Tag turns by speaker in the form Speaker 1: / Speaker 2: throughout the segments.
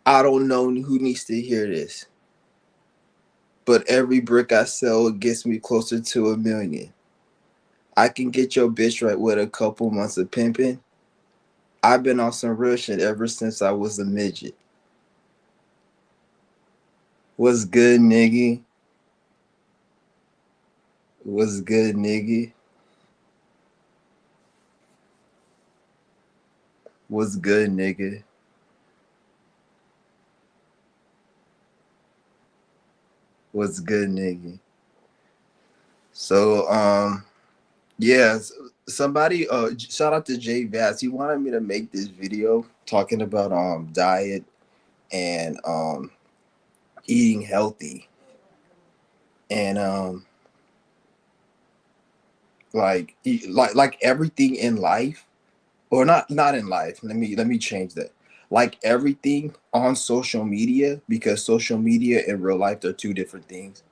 Speaker 1: I don't know who needs to hear this, but every brick I sell gets me closer to 1 million. I can get your bitch right with a couple months of pimping. I've been on some real shit ever since I was a midget. What's good, nigga? What's good, nigga? What's good, nigga? What's good, nigga? So, yeah, somebody, shout out to Jay Vaz. He wanted me to make this video talking about diet and eating healthy and like everything in life, or not in life. Let me change that. Like everything on social media, because social media and real life are two different things.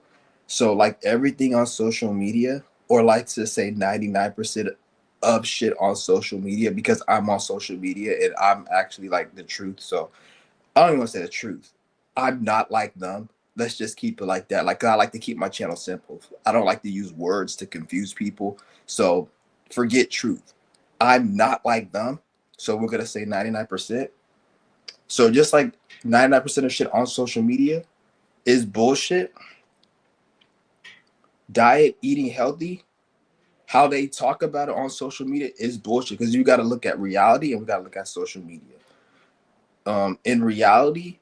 Speaker 1: So like everything on social media, or like to say 99% of shit on social media, because I'm on social media and I'm actually like the truth. So I don't even want to say the truth. I'm not like them. Let's just keep it like that. Like I like to keep my channel simple. I don't like to use words to confuse people. So forget truth. I'm not like them. So we're gonna say 99%. So just like 99% of shit on social media is bullshit. Diet, eating healthy, how they talk about it on social media is bullshit, because you got to look at reality and we got to look at social media. In reality,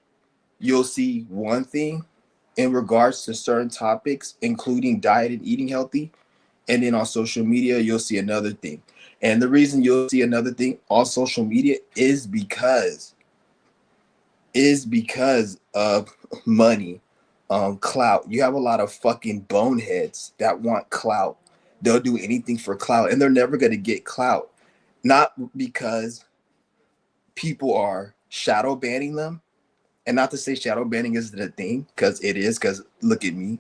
Speaker 1: you'll see one thing in regards to certain topics, including diet and eating healthy. And then on social media, you'll see another thing. And the reason you'll see another thing on social media is because of money, clout. You have a lot of fucking boneheads that want clout. They'll do anything for clout, and they're never gonna get clout. Not because people are shadow banning them, and not to say shadow banning isn't a thing, because it is. Because look at me.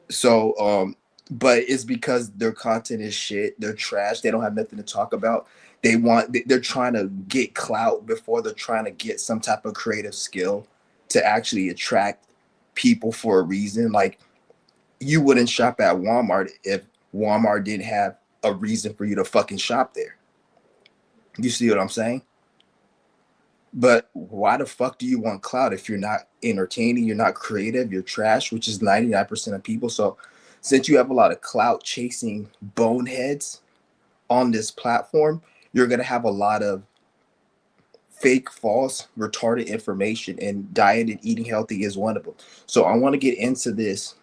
Speaker 1: So, but it's because their content is shit. They're trash. They don't have nothing to talk about. They're trying to get clout before they're trying to get some type of creative skill to actually attract people for a reason. Like, you wouldn't shop at Walmart if Walmart didn't have a reason for you to fucking shop there. You see what I'm saying? But why the fuck do you want clout if you're not entertaining, you're not creative, you're trash, which is 99% of people. So since you have a lot of clout chasing boneheads on this platform, you're going to have a lot of fake, false, retarded information, and diet and eating healthy is one of them. So I want to get into this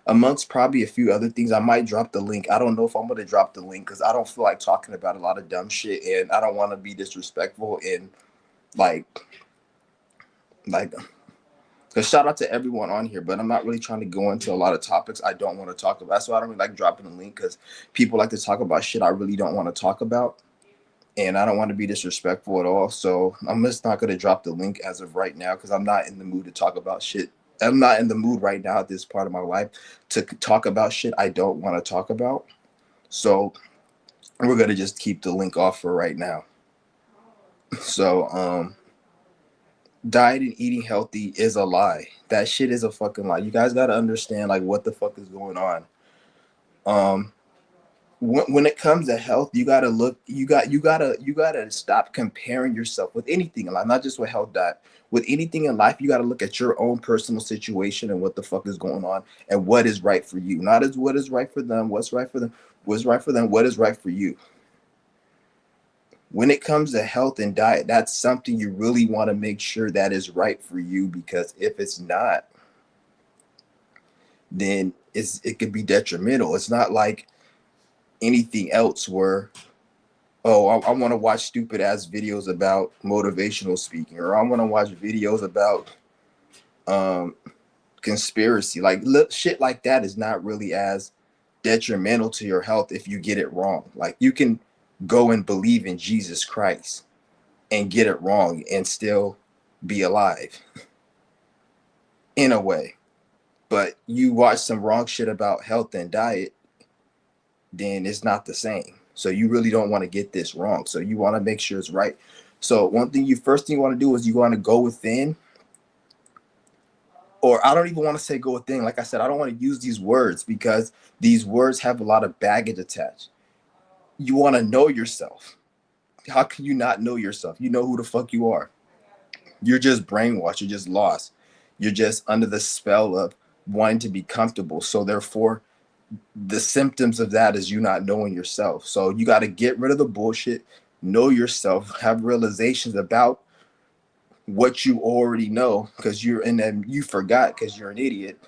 Speaker 1: amongst probably a few other things. I might drop the link. I don't know if I'm going to drop the link because I don't feel like talking about a lot of dumb shit, and I don't want to be disrespectful and like like because shout out to everyone on here, but I'm not really trying to go into a lot of topics I don't want to talk about. That's why I don't really like dropping the link, because people like to talk about shit I really don't want to talk about, and I don't want to be disrespectful at all. So I'm just not going to drop the link as of right now, because I'm not in the mood to talk about shit. I'm not in the mood right now at this part of my life to talk about shit I don't want to talk about. So we're going to just keep the link off for right now. So, diet and eating healthy is a lie. That shit is a fucking lie. You guys got to understand like what the fuck is going on. Um, when it comes to health, you gotta look. You gotta stop comparing yourself with anything in life, not just with health diet. With anything in life, you gotta look at your own personal situation and what the fuck is going on and what is right for you. Not as what is right for them, what's right for them, what's right for them, what is right for you. When it comes to health and diet, that's something you really want to make sure that is right for you, because if it's not, then it could be detrimental. It's not like anything else where, oh, I want to watch stupid ass videos about motivational speaking, or I want to watch videos about um conspiracy. Like shit like that is not really as detrimental to your health if you get it wrong. Like you can go and believe in Jesus Christ and get it wrong and still be alive in a way. But you watch some wrong shit about health and diet, then it's not the same. So you really don't want to get this wrong. So you want to make sure it's right. So one thing you first thing you want to do is you want to go within, or I don't even want to say go within. Like I said, I don't want to use these words because these words have a lot of baggage attached. You want to know yourself. How can you not know yourself? You know who the fuck you are. You're just brainwashed. You're just lost. You're just under the spell of wanting to be comfortable. So therefore, the symptoms of that is you not knowing yourself. So you got to get rid of the bullshit, know yourself, have realizations about what you already know because you're in them. You forgot because you're an idiot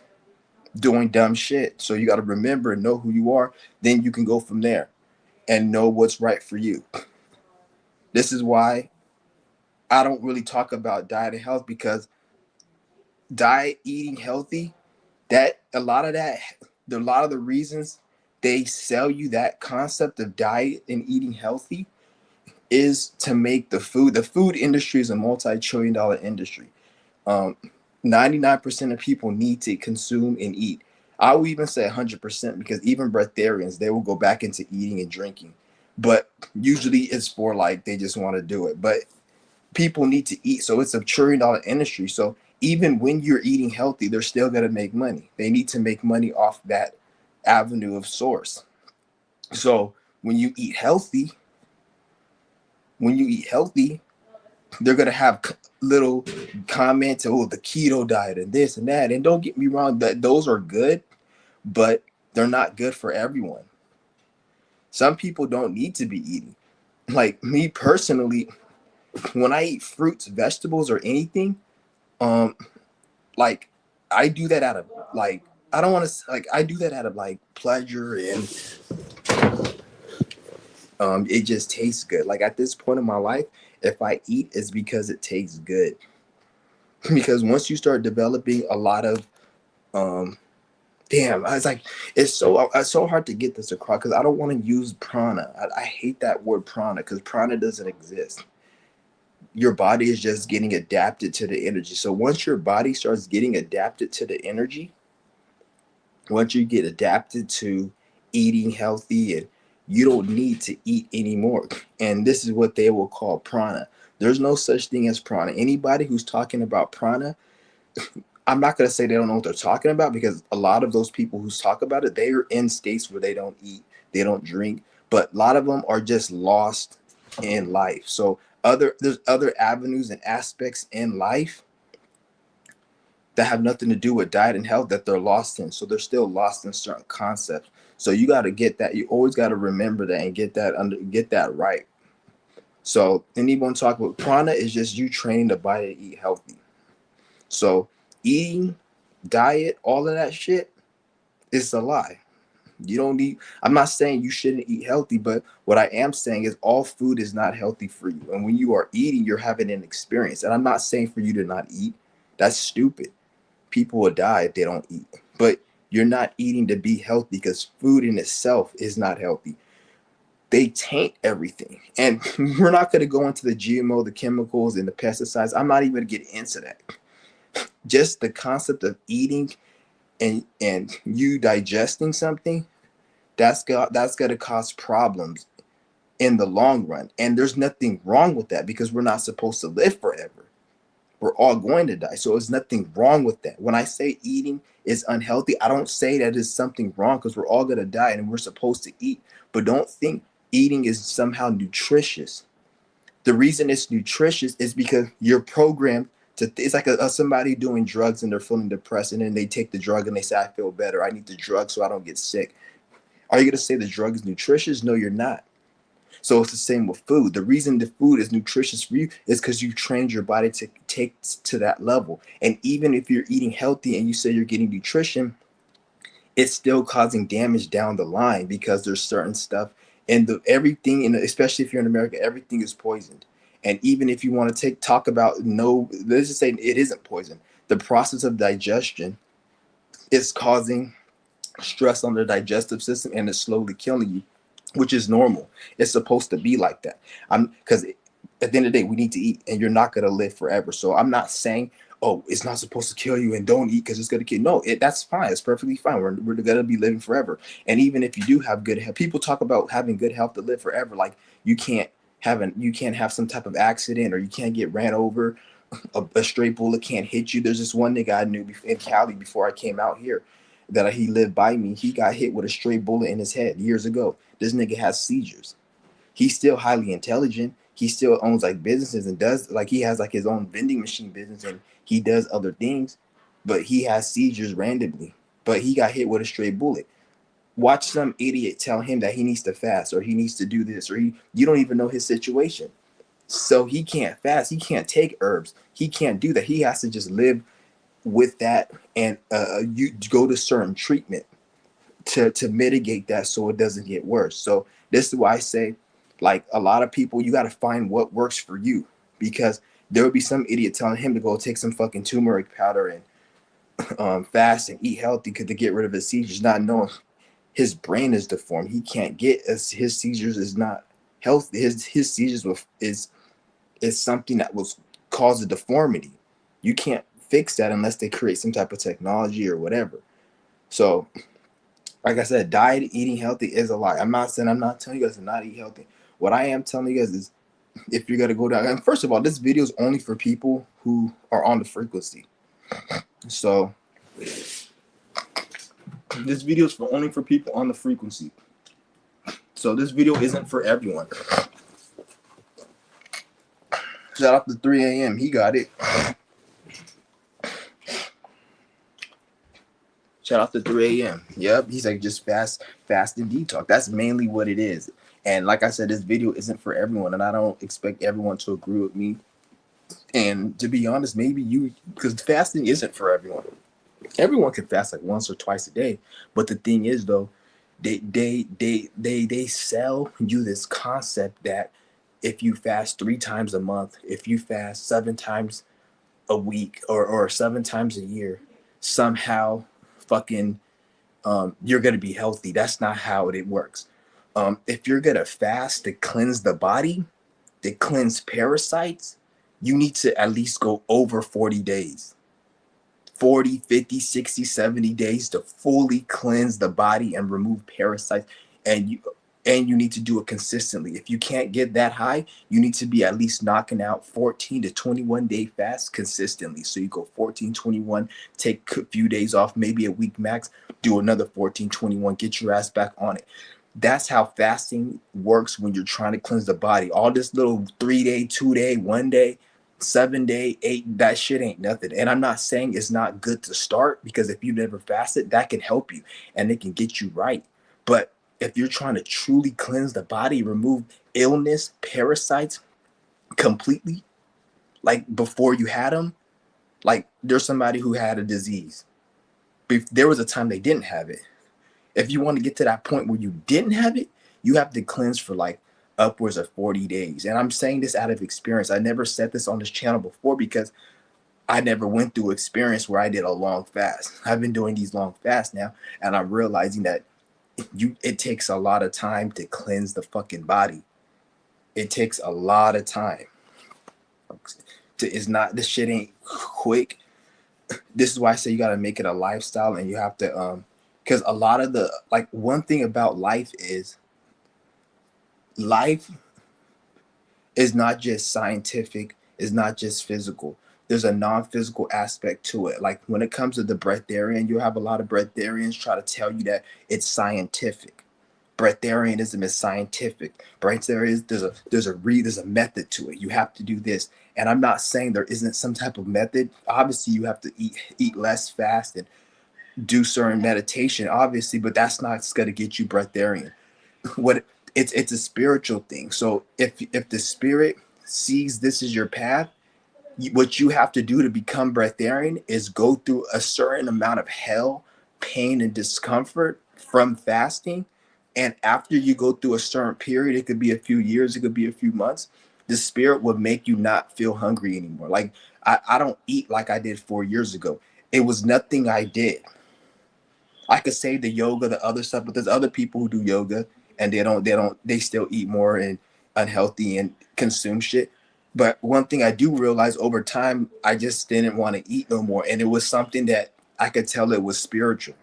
Speaker 1: doing dumb shit. So you got to remember and know who you are. Then you can go from there and know what's right for you. This is why I don't really talk about diet and health, because diet, eating healthy, that a lot of the reasons they sell you that concept of diet and eating healthy is to make the food industry is a multi-trillion-dollar industry. um 99% of people need to consume and eat. I would even say 100%, because even breatharians, they will go back into eating and drinking, but usually it's for like they just want to do it. But people need to eat, so it's a $1 trillion industry. So even when you're eating healthy, they're still going to make money. They need to make money off that avenue of source. So when you eat healthy, they're going to have little comments, oh, the keto diet and this and that. And don't get me wrong, that those are good, but they're not good for everyone. Some people don't need to be eating. Like me personally, when I eat fruits, vegetables, or anything, um like I do that out of like, I don't want to like, I do that out of like pleasure, and it just tastes good. Like at this point in my life, if I eat, it's because it tastes good. Because once you start developing a lot of um damn, I was like, it's so hard to get this across because I don't want to use prana. I hate that word prana because prana doesn't exist. Your body is just getting adapted to the energy. So once your body starts getting adapted to the energy, once you get adapted to eating healthy, and you don't need to eat anymore. And this is what they will call prana. There's no such thing as prana. Anybody who's talking about prana, I'm not going to say they don't know what they're talking about, because a lot of those people who talk about it, they are in states where they don't eat, they don't drink, but a lot of them are just lost in life. So there's other avenues and aspects in life that have nothing to do with diet and health that they're lost in. So they're still lost in certain concepts. So you got to get that. You always got to remember that and get that right. So anyone talk about prana is just you training the body to eat healthy. So eating, diet, all of that shit is a lie. You don't need, I'm not saying you shouldn't eat healthy, but what I am saying is all food is not healthy for you. And when you are eating, you're having an experience. And I'm not saying for you to not eat. That's stupid. People will die if they don't eat. But you're not eating to be healthy, because food in itself is not healthy. They taint everything. And we're not going to go into the GMO, the chemicals, and the pesticides. I'm not even going to get into that. Just the concept of eating and you digesting something, that's going to cause problems in the long run. And there's nothing wrong with that, because we're not supposed to live forever. We're all going to die. So there's nothing wrong with that. When I say eating is unhealthy, I don't say that is something wrong, because we're all going to die and we're supposed to eat. But don't think eating is somehow nutritious. The reason it's nutritious is because you're programmed to, it's like somebody doing drugs and they're feeling depressed, and then they take the drug and they say, I feel better. I need the drug so I don't get sick. Are you going to say the drug is nutritious? No, you're not. So it's the same with food. The reason the food is nutritious for you is because you trained your body to take to that level. And even if you're eating healthy and you say you're getting nutrition, it's still causing damage down the line, because there's certain stuff and the everything, and especially if you're in America, everything is poisoned. And even if you want to talk about, no, let's just say it isn't poison. The process of digestion is causing stress on the digestive system, and it's slowly killing you, which is normal. It's supposed to be like that. I'm because at the end of the day, we need to eat, and you're not gonna live forever. So I'm not saying, oh, it's not supposed to kill you and don't eat because it's gonna kill. No, that's fine. It's perfectly fine. We're gonna be living forever. And even if you do have good health, people talk about having good health to live forever. Like you can't. you can't have some type of accident, or you can't get ran over. A straight bullet can't hit you. There's this one nigga I knew in Cali before I came out here that he lived by me. He got hit with a straight bullet in his head years ago. This nigga has seizures. He's still highly intelligent. He still owns like businesses and does like he has like his own vending machine business, and he does other things, but he has seizures randomly. But he got hit with a straight bullet. Watch some idiot tell him that he needs to fast or he needs to do this, or you don't even know his situation. So he can't fast. He can't take herbs. He can't do that. He has to just live with that, and you go to certain treatment to mitigate that so it doesn't get worse. So this is why I say, like, a lot of people, you got to find what works for you, because there will be some idiot telling him to go take some fucking turmeric powder and fast and eat healthy to get rid of his seizures, not knowing his brain is deformed. He can't get his seizures is not healthy. His seizures is something that was cause a deformity. You can't fix that unless they create some type of technology or whatever. So, like I said, diet, eating healthy is a lie. I'm not telling you guys to not eat healthy. What I am telling you guys is, if you're gonna go down, and first of all, this video is only for people who are on the frequency. So this video is only for people on the frequency. So this video isn't for everyone. Shout out to 3 a.m. He got it. Shout out to 3 a.m. Yep, he's like, just fast and detox. That's mainly what it is. And like I said, this video isn't for everyone, and I don't expect everyone to agree with me. And to be honest, maybe because fasting isn't for everyone. Everyone can fast like once or twice a day, but the thing is, though, they sell you this concept that if you fast 3 times a month, if you fast 7 times a week, or 7 times a year, somehow fucking you're gonna be healthy. That's not how it works. If you're gonna fast to cleanse the body, to cleanse parasites, you need to at least go over 40 days. 40, 50, 60, 70 days to fully cleanse the body and remove parasites. And you need to do it consistently. If you can't get that high, you need to be at least knocking out 14 to 21 day fast consistently. So you go 14, 21, take a few days off, maybe a week max, do another 14, 21, get your ass back on it. That's how fasting works when you're trying to cleanse the body. All this little 3 day, 2 day, 1 day, 7 day, 8, that shit ain't nothing. And I'm not saying it's not good to start, because if you never fasted, that can help you and it can get you right. But if you're trying to truly cleanse the body, remove illness, parasites completely, like before you had them, like there's somebody who had a disease. There was a time they didn't have it. If you want to get to that point where you didn't have it, you have to cleanse for like upwards of 40 days. And I'm saying this out of experience. I never said this on this channel before because I never went through experience where I did a long fast. I've been doing these long fasts now, and I'm realizing that it takes a lot of time to cleanse the fucking body. It takes a lot of time. It's not, this shit ain't quick. This is why I say you got to make it a lifestyle, and you have to because a lot of the, like, one thing about life is not just scientific, it's not just physical. There's a non-physical aspect to it. Like when it comes to the breatharian, you have a lot of breatharians try to tell you that it's scientific. Breatharianism is scientific. There's a method to it. You have to do this. And I'm not saying there isn't some type of method. Obviously, you have to eat less fast and do certain meditation, obviously, but that's not going to get you breatharian. It's a spiritual thing. So if the spirit sees this is your path, what you have to do to become breatharian is go through a certain amount of hell, pain, and discomfort from fasting. And after you go through a certain period, it could be a few years, it could be a few months, the spirit will make you not feel hungry anymore. Like I don't eat like I did 4 years ago. It was nothing I did. I could say the yoga, the other stuff, but there's other people who do yoga and they still eat more and unhealthy and consume shit. But one thing I do realize over time, I just didn't want to eat no more. And it was something that I could tell it was spiritual.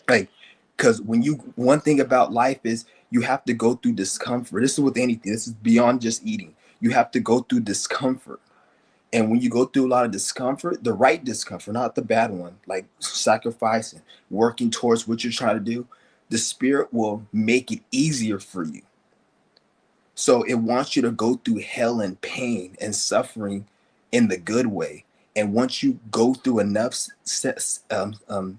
Speaker 1: Like Because one thing about life is you have to go through discomfort. This is with anything. This is beyond just eating. You have to go through discomfort. And when you go through a lot of discomfort, the right discomfort, not the bad one, like sacrificing, working towards what you're trying to do, the spirit will make it easier for you. So it wants you to go through hell and pain and suffering in the good way. And once you go through enough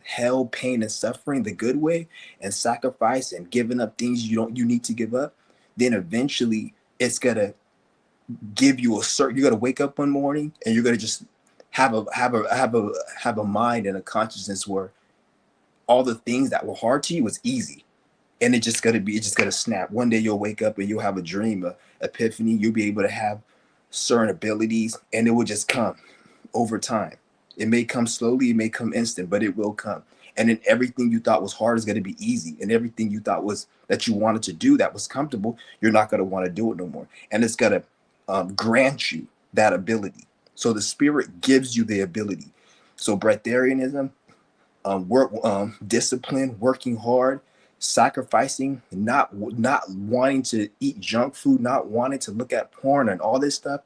Speaker 1: hell, pain, and suffering the good way, and sacrifice and giving up things you need to give up, then eventually it's gonna give you a certain. You're gonna wake up one morning and you're gonna just have a mind and a consciousness where all the things that were hard to you was easy, and it's just gonna snap. One day you'll wake up and you'll have a dream, a epiphany. You'll be able to have certain abilities, and it will just come over time. It may come slowly, it may come instant, but it will come. And then everything you thought was hard is going to be easy, and everything you thought was that you wanted to do that was comfortable, you're not going to want to do it no more. And it's going to grant you that ability. So the spirit gives you the ability. So breatharianism, discipline, working hard, sacrificing, not wanting to eat junk food, not wanting to look at porn and all this stuff,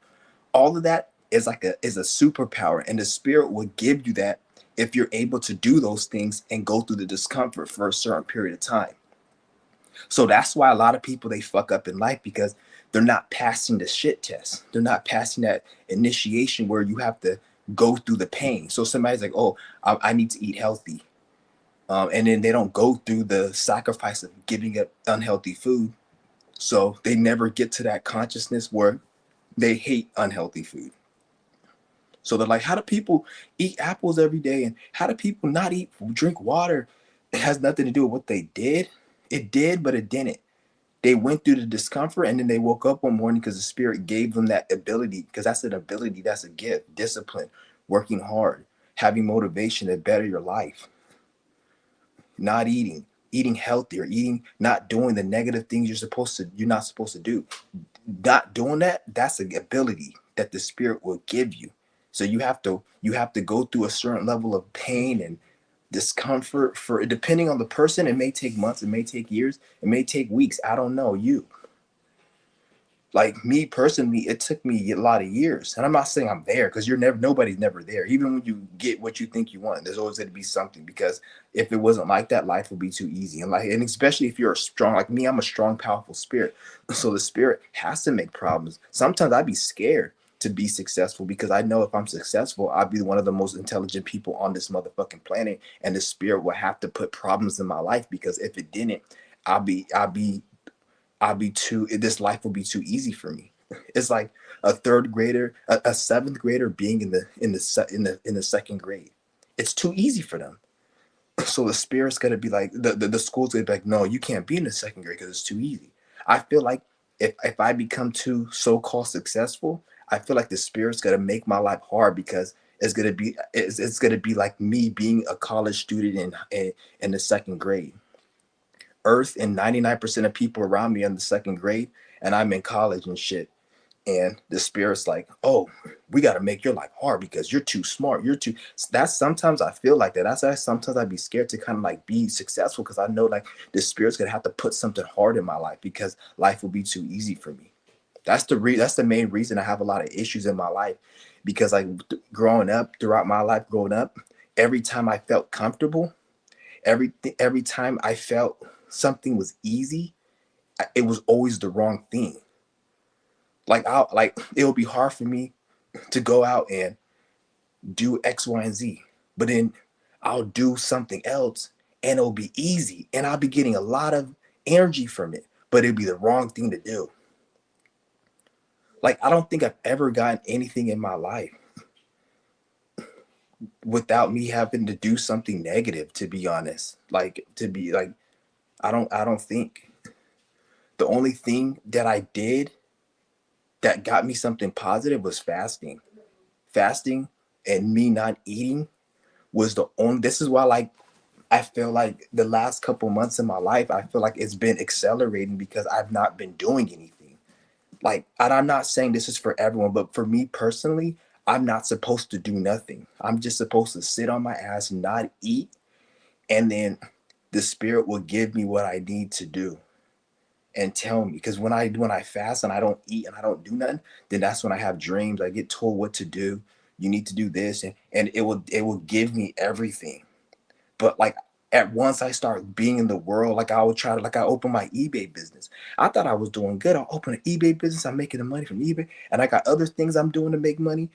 Speaker 1: all of that is a superpower, and the spirit will give you that if you're able to do those things and go through the discomfort for a certain period of time. So that's why a lot of people, they fuck up in life, because they're not passing the shit test. They're not passing that initiation where you have to go through the pain. So somebody's like, oh, I need to eat healthy, and then they don't go through the sacrifice of giving up unhealthy food. So they never get to that consciousness where they hate unhealthy food. So they're like, how do people eat apples every day? And how do people not drink water? It has nothing to do with what they did. It did, but it didn't. They went through the discomfort, and then they woke up one morning because the spirit gave them that ability, because that's an ability, that's a gift, discipline, working hard, having motivation to better your life, not eating healthier, not doing the negative things you're not supposed to do. Not doing that, that's an ability that the spirit will give you. So you have to go through a certain level of pain and discomfort. For depending on the person, it may take months, it may take years, it may take weeks. I don't know. Like me personally, it took me a lot of years, and I'm not saying I'm there, because nobody's never there. Even when you get what you think you want, there's always going to be something, because if it wasn't like that, life would be too easy. And especially if you're a strong, like me, I'm a strong, powerful spirit. So the spirit has to make problems. Sometimes I'd be scared to be successful, because I know if I'm successful, I'll be one of the most intelligent people on this motherfucking planet, and the spirit will have to put problems in my life, because if it didn't, I'll be too, this life will be too easy for me. It's like a third grader, a seventh grader being in the second grade. It's too easy for them. So the spirit's gonna be like, the school's gonna be like, no, you can't be in the second grade because it's too easy. I feel like if I become too so-called successful, I feel like the spirit's gonna make my life hard, because it's gonna be like me being a college student in the second grade. Earth and 99% of people around me in the second grade, and I'm in college and shit. And the spirit's like, oh, we got to make your life hard because you're too smart. That's sometimes I feel like that. That's why sometimes I'd be scared to kind of like be successful, because I know like the spirit's going to have to put something hard in my life, because life will be too easy for me. That's the main reason I have a lot of issues in my life, because like throughout my life growing up, every time I felt comfortable, every time I felt something was easy, it was always the wrong thing. Like it would be hard for me to go out and do X, Y, and Z, but then I'll do something else and it'll be easy, and I'll be getting a lot of energy from it, but it'd be the wrong thing to do. Like I don't think I've ever gotten anything in my life without me having to do something negative, to be honest. Like to be like, I don't think. The only thing that I did that got me something positive was fasting. Fasting and me not eating was the only. This is why, like, I feel like the last couple months in my life, I feel like it's been accelerating, because I've not been doing anything. Like, and I'm not saying this is for everyone, but for me personally, I'm not supposed to do nothing. I'm just supposed to sit on my ass and not eat, and then the spirit will give me what I need to do and tell me. Because when I fast and I don't eat and I don't do nothing, then that's when I have dreams. I get told what to do. You need to do this, and it will give me everything. But like at once I start being in the world, like I would try to, like I open my eBay business. I thought I was doing good. I'll open an eBay business. I'm making the money from eBay, and I got other things I'm doing to make money.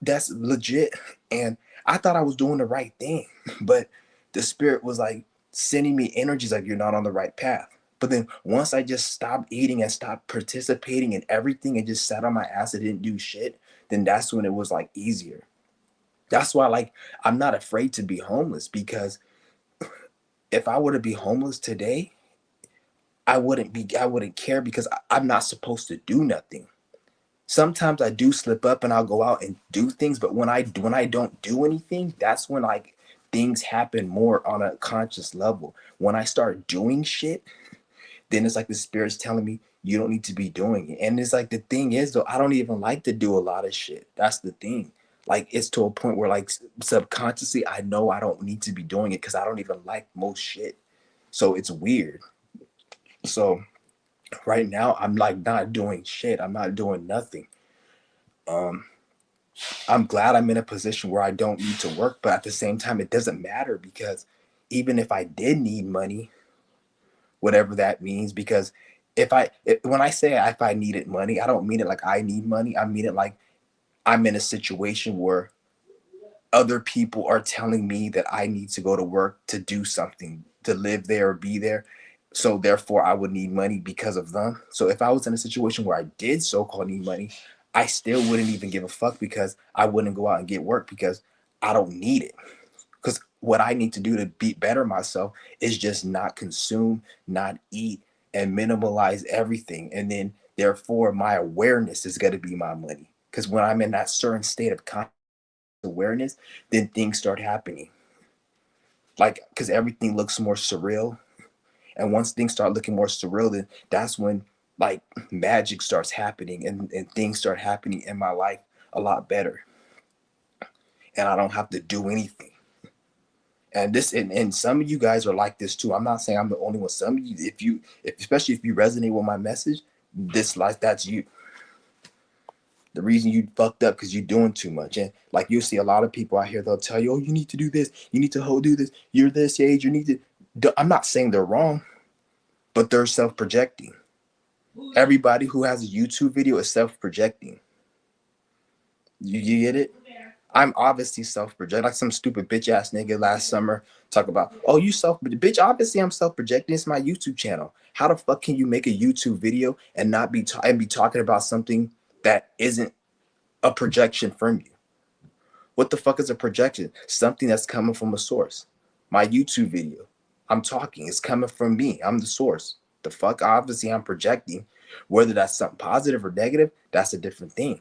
Speaker 1: That's legit. And I thought I was doing the right thing, but the spirit was like sending me energies like you're not on the right path. But then once I just stopped eating and stopped participating in everything and just sat on my ass and didn't do shit, then that's when it was like easier. That's why like I'm not afraid to be homeless, because if I were to be homeless today, I wouldn't care, because I'm not supposed to do nothing. Sometimes I do slip up and I'll go out and do things, but when I don't do anything, that's when like things happen more on a conscious level. When I start doing shit, then it's like the spirit's telling me you don't need to be doing it. And it's like the thing is though, I don't even like to do a lot of shit. That's the thing. Like it's to a point where like subconsciously I know I don't need to be doing it because I don't even like most shit. So it's weird. So right now I'm like not doing shit. I'm not doing nothing. Um I'm glad I'm in a position where I don't need to work, but at the same time, it doesn't matter, because even if I did need money, whatever that means, because when I say if I needed money, I don't mean it like I need money. I mean it like I'm in a situation where other people are telling me that I need to go to work to do something, to live there or be there. So therefore I would need money because of them. So if I was in a situation where I did so-called need money, I still wouldn't even give a fuck, because I wouldn't go out and get work because I don't need it. Because what I need to do to be better myself is just not consume, not eat, and minimalize everything. And then therefore my awareness is going to be my money. Because when I'm in that certain state of conscious awareness, then things start happening. Like, because everything looks more surreal. And once things start looking more surreal, then that's when like magic starts happening, and things start happening in my life a lot better. And I don't have to do anything. And some of you guys are like this too. I'm not saying I'm the only one. Some of you, especially if you resonate with my message, this life, that's you. The reason you fucked up because you're doing too much. And like you see a lot of people out here, they'll tell you, oh, you need to do this, you need to do this, you're this age, you need to. I'm not saying they're wrong, but they're self-projecting. Everybody who has a YouTube video is self-projecting. You get it? I'm obviously self-projecting, like some stupid bitch ass nigga last summer talk about, oh, you bitch. Obviously, I'm self-projecting. It's my YouTube channel. How the fuck can you make a YouTube video and not be and be talking about something that isn't a projection from you? What the fuck is a projection? Something that's coming from a source. My YouTube video, I'm talking, it's coming from me. I'm the source. The fuck? Obviously, I'm projecting. Whether that's something positive or negative, that's a different thing.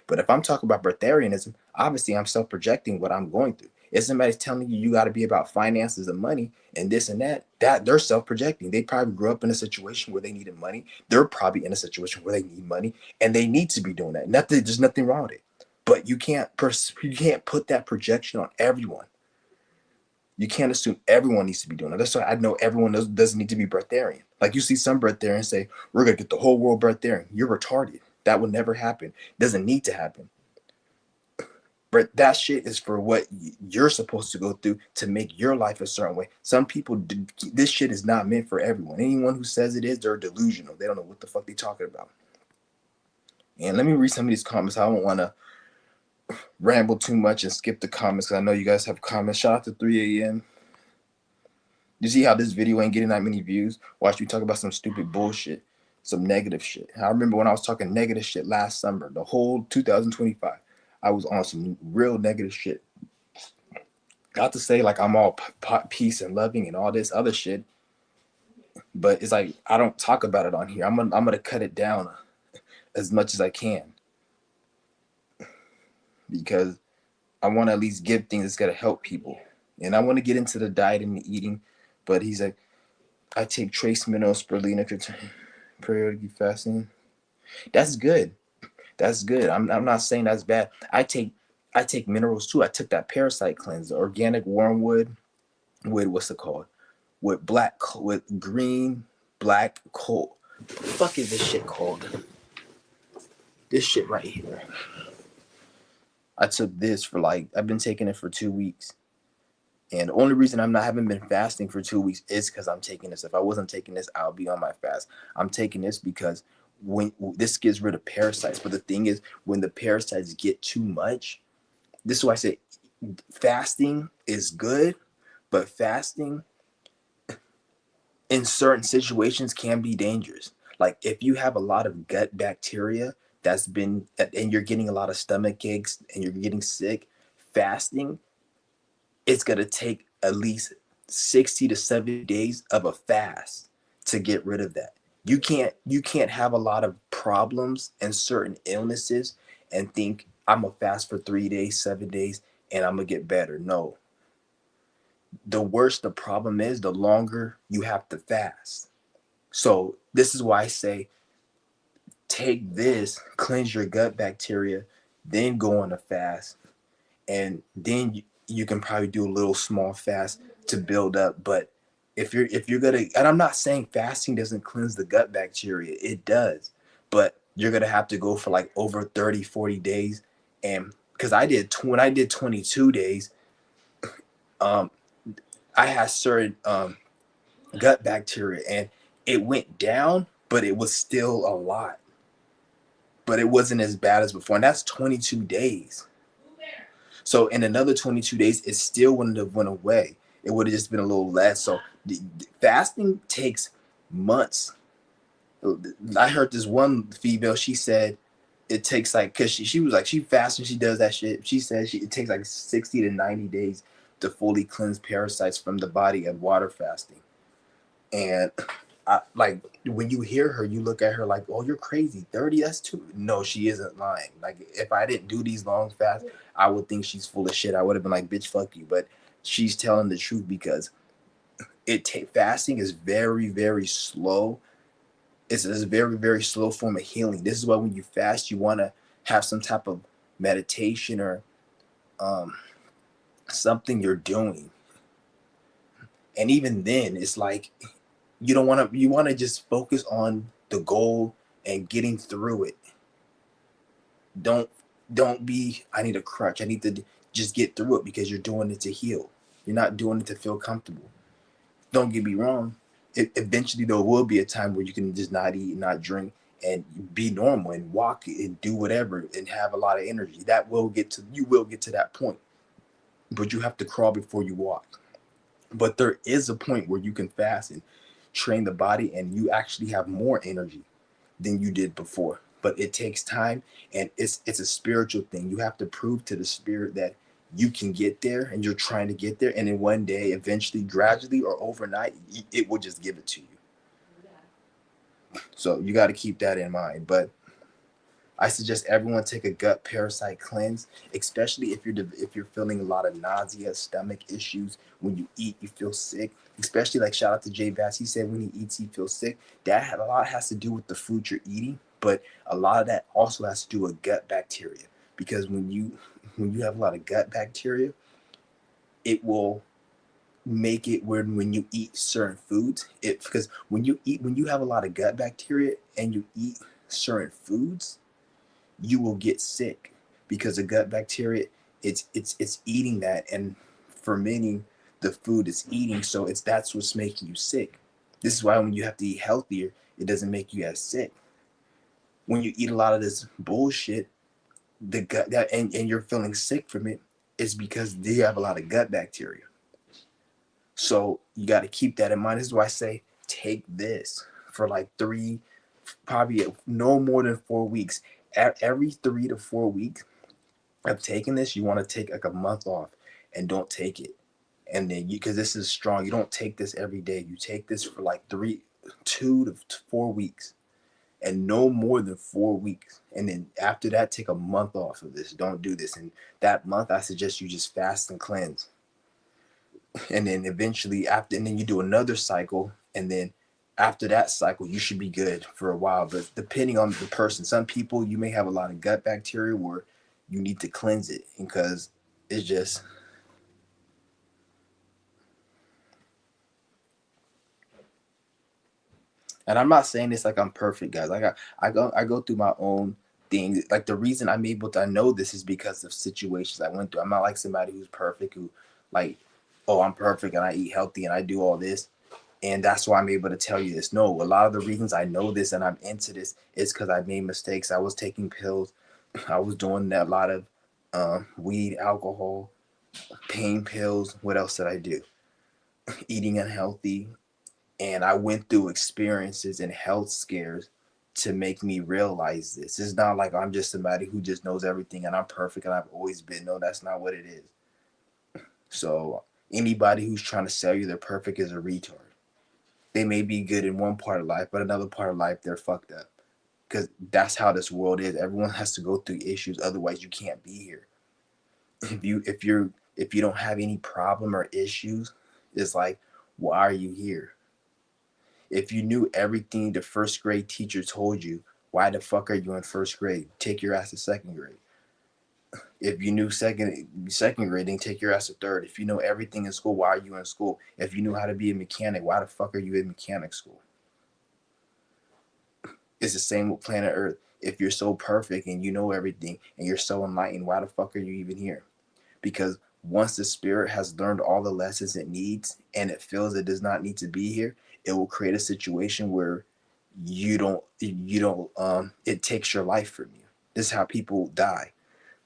Speaker 1: But if I'm talking about breatharianism, obviously I'm self-projecting what I'm going through. If somebody's telling you got to be about finances and money and this and that they're self-projecting. They probably grew up in a situation where they needed money. They're probably in a situation where they need money and they need to be doing that. There's nothing wrong with it. But you can't put that projection on everyone. You can't assume everyone needs to be doing it. That's why I know everyone doesn't need to be breatharian. Like you see some breatharians say, we're going to get the whole world breatharian. You're retarded. That will never happen. It doesn't need to happen. But that shit is for what you're supposed to go through to make your life a certain way. Some people, this shit is not meant for everyone. Anyone who says it is, they're delusional. They don't know what the fuck they're talking about. And let me read some of these comments. I don't want to ramble too much and skip the comments because I know you guys have comments. Shout out to 3 a.m. You see how this video ain't getting that many views? Watch me talk about some stupid bullshit, some negative shit. I remember when I was talking negative shit last summer, the whole 2025, I was on some real negative shit. Not to say like I'm all peace and loving and all this other shit, but it's like I don't talk about it on here. I'm gonna cut it down as much as I can because I want to at least give things that's gonna help people. And I want to get into the diet and the eating, but he's like, I take trace minerals, spirulina, periodic fasting. That's good. That's good. I'm not saying that's bad. I take minerals too. I took that parasite cleanse, the organic wormwood with what's it called? with with green, black, cold. What the fuck is this shit called? This shit right here. I took this for I've been taking it for 2 weeks. And the only reason haven't been fasting for 2 weeks is because I'm taking this. If I wasn't taking this, I'll be on my fast. I'm taking this because when this gets rid of parasites. But the thing is, when the parasites get too much, this is why I say fasting is good, but fasting in certain situations can be dangerous. Like if you have a lot of gut bacteria and you're getting a lot of stomach aches and you're getting sick, fasting, it's going to take at least 60 to 70 days of a fast to get rid of that. You can't have a lot of problems and certain illnesses and think I'm gonna fast for 3 days, 7 days, and I'm gonna get better. No. The worse the problem is, the longer you have to fast. So this is why I say take this, cleanse your gut bacteria, then go on a fast, and then you can probably do a little small fast to build up. But if you're gonna, and I'm not saying fasting doesn't cleanse the gut bacteria, it does, but you're gonna have to go for over 30, 40 days. And because when I did 22 days, um I had certain gut bacteria, and it went down, but it was still a lot, but it wasn't as bad as before, and that's 22 days. So in another 22 days, it still wouldn't have went away. It would have just been a little less. So fasting takes months. I heard this one female, she said it takes because she was she fasts and she does that shit. She said it takes 60 to 90 days to fully cleanse parasites from the body of water fasting. And when you hear her, you look at her like, oh, you're crazy. 30, that's too. No, she isn't lying. Like, if I didn't do these long fasts, I would think she's full of shit. I would have been like, bitch, fuck you. But she's telling the truth because fasting is very, very slow. It's a very, very slow form of healing. This is why when you fast, you want to have some type of meditation or something you're doing. And even then, it's like you want to just focus on the goal and getting through it. Don't be, I need a crutch, I need to just get through it, because you're doing it to heal. You're not doing it to feel comfortable. Don't get me wrong, eventually there will be a time where you can just not eat, not drink, and be normal and walk and do whatever and have a lot of energy. You will get to that point, but you have to crawl before you walk. But there is a point where you can fast and train the body and you actually have more energy than you did before. But it takes time, and it's a spiritual thing. You have to prove to the spirit that you can get there, and you're trying to get there, and then one day, eventually, gradually or overnight, it will just give it to you. So you got to keep that in mind. But I suggest everyone take a gut parasite cleanse, especially if you're feeling a lot of nausea, stomach issues. When you eat, you feel sick. Especially shout out to Jay Bass. He said when he eats, he feels sick. A lot has to do with the food you're eating, but a lot of that also has to do with gut bacteria. Because when you have a lot of gut bacteria, it will make it where when you eat certain foods, because when you have a lot of gut bacteria and you eat certain foods, you will get sick, because the gut bacteria, it's eating that and fermenting the food it's eating. So that's what's making you sick. This is why when you have to eat healthier, it doesn't make you as sick. When you eat a lot of this bullshit, the gut and you're feeling sick from it, is because you have a lot of gut bacteria. So you got to keep that in mind. This is why I say take this for probably no more than 4 weeks. Every 3 to 4 weeks of taking this, you want to take a month off and don't take it. And then because this is strong, you don't take this every day. You take this for 2 to 4 weeks, and no more than 4 weeks. And then after that, take a month off of this. Don't do this. And that month, I suggest you just fast and cleanse. And then eventually and then you do another cycle, and then after that cycle, you should be good for a while. But depending on the person, some people, you may have a lot of gut bacteria where you need to cleanse it, because it's just And I'm not saying this like I'm perfect, guys. Like I go through my own things. Like the reason I'm able to know this is because of situations I went through. I'm not like somebody who's perfect who like, oh, I'm perfect and I eat healthy and I do all this. And that's why I'm able to tell you this. No, a lot of the reasons I know this and I'm into this is because I made mistakes. I was taking pills. I was doing a lot of weed, alcohol, pain pills. What else did I do? Eating unhealthy. And I went through experiences and health scares to make me realize this. It's not like I'm just somebody who just knows everything and I'm perfect and I've always been. No, that's not what it is. So anybody who's trying to sell you they're perfect is a retard. They may be good in one part of life, but another part of life they're fucked up. Because that's how this world is. Everyone has to go through issues, otherwise you can't be here. If you don't have any problem or issues, it's like, why are you here? If you knew everything the first grade teacher told you, why the fuck are you in first grade? Take your ass to second grade. If you knew second grade, then take your ass to third. If you know everything in school, why are you in school? If you knew how to be a mechanic, why the fuck are you in mechanic school? It's the same with planet Earth. If you're so perfect and you know everything and you're so enlightened, why the fuck are you even here? Because once the spirit has learned all the lessons it needs and it feels it does not need to be here, it will create a situation where you don't it takes your life from you. This is how people die.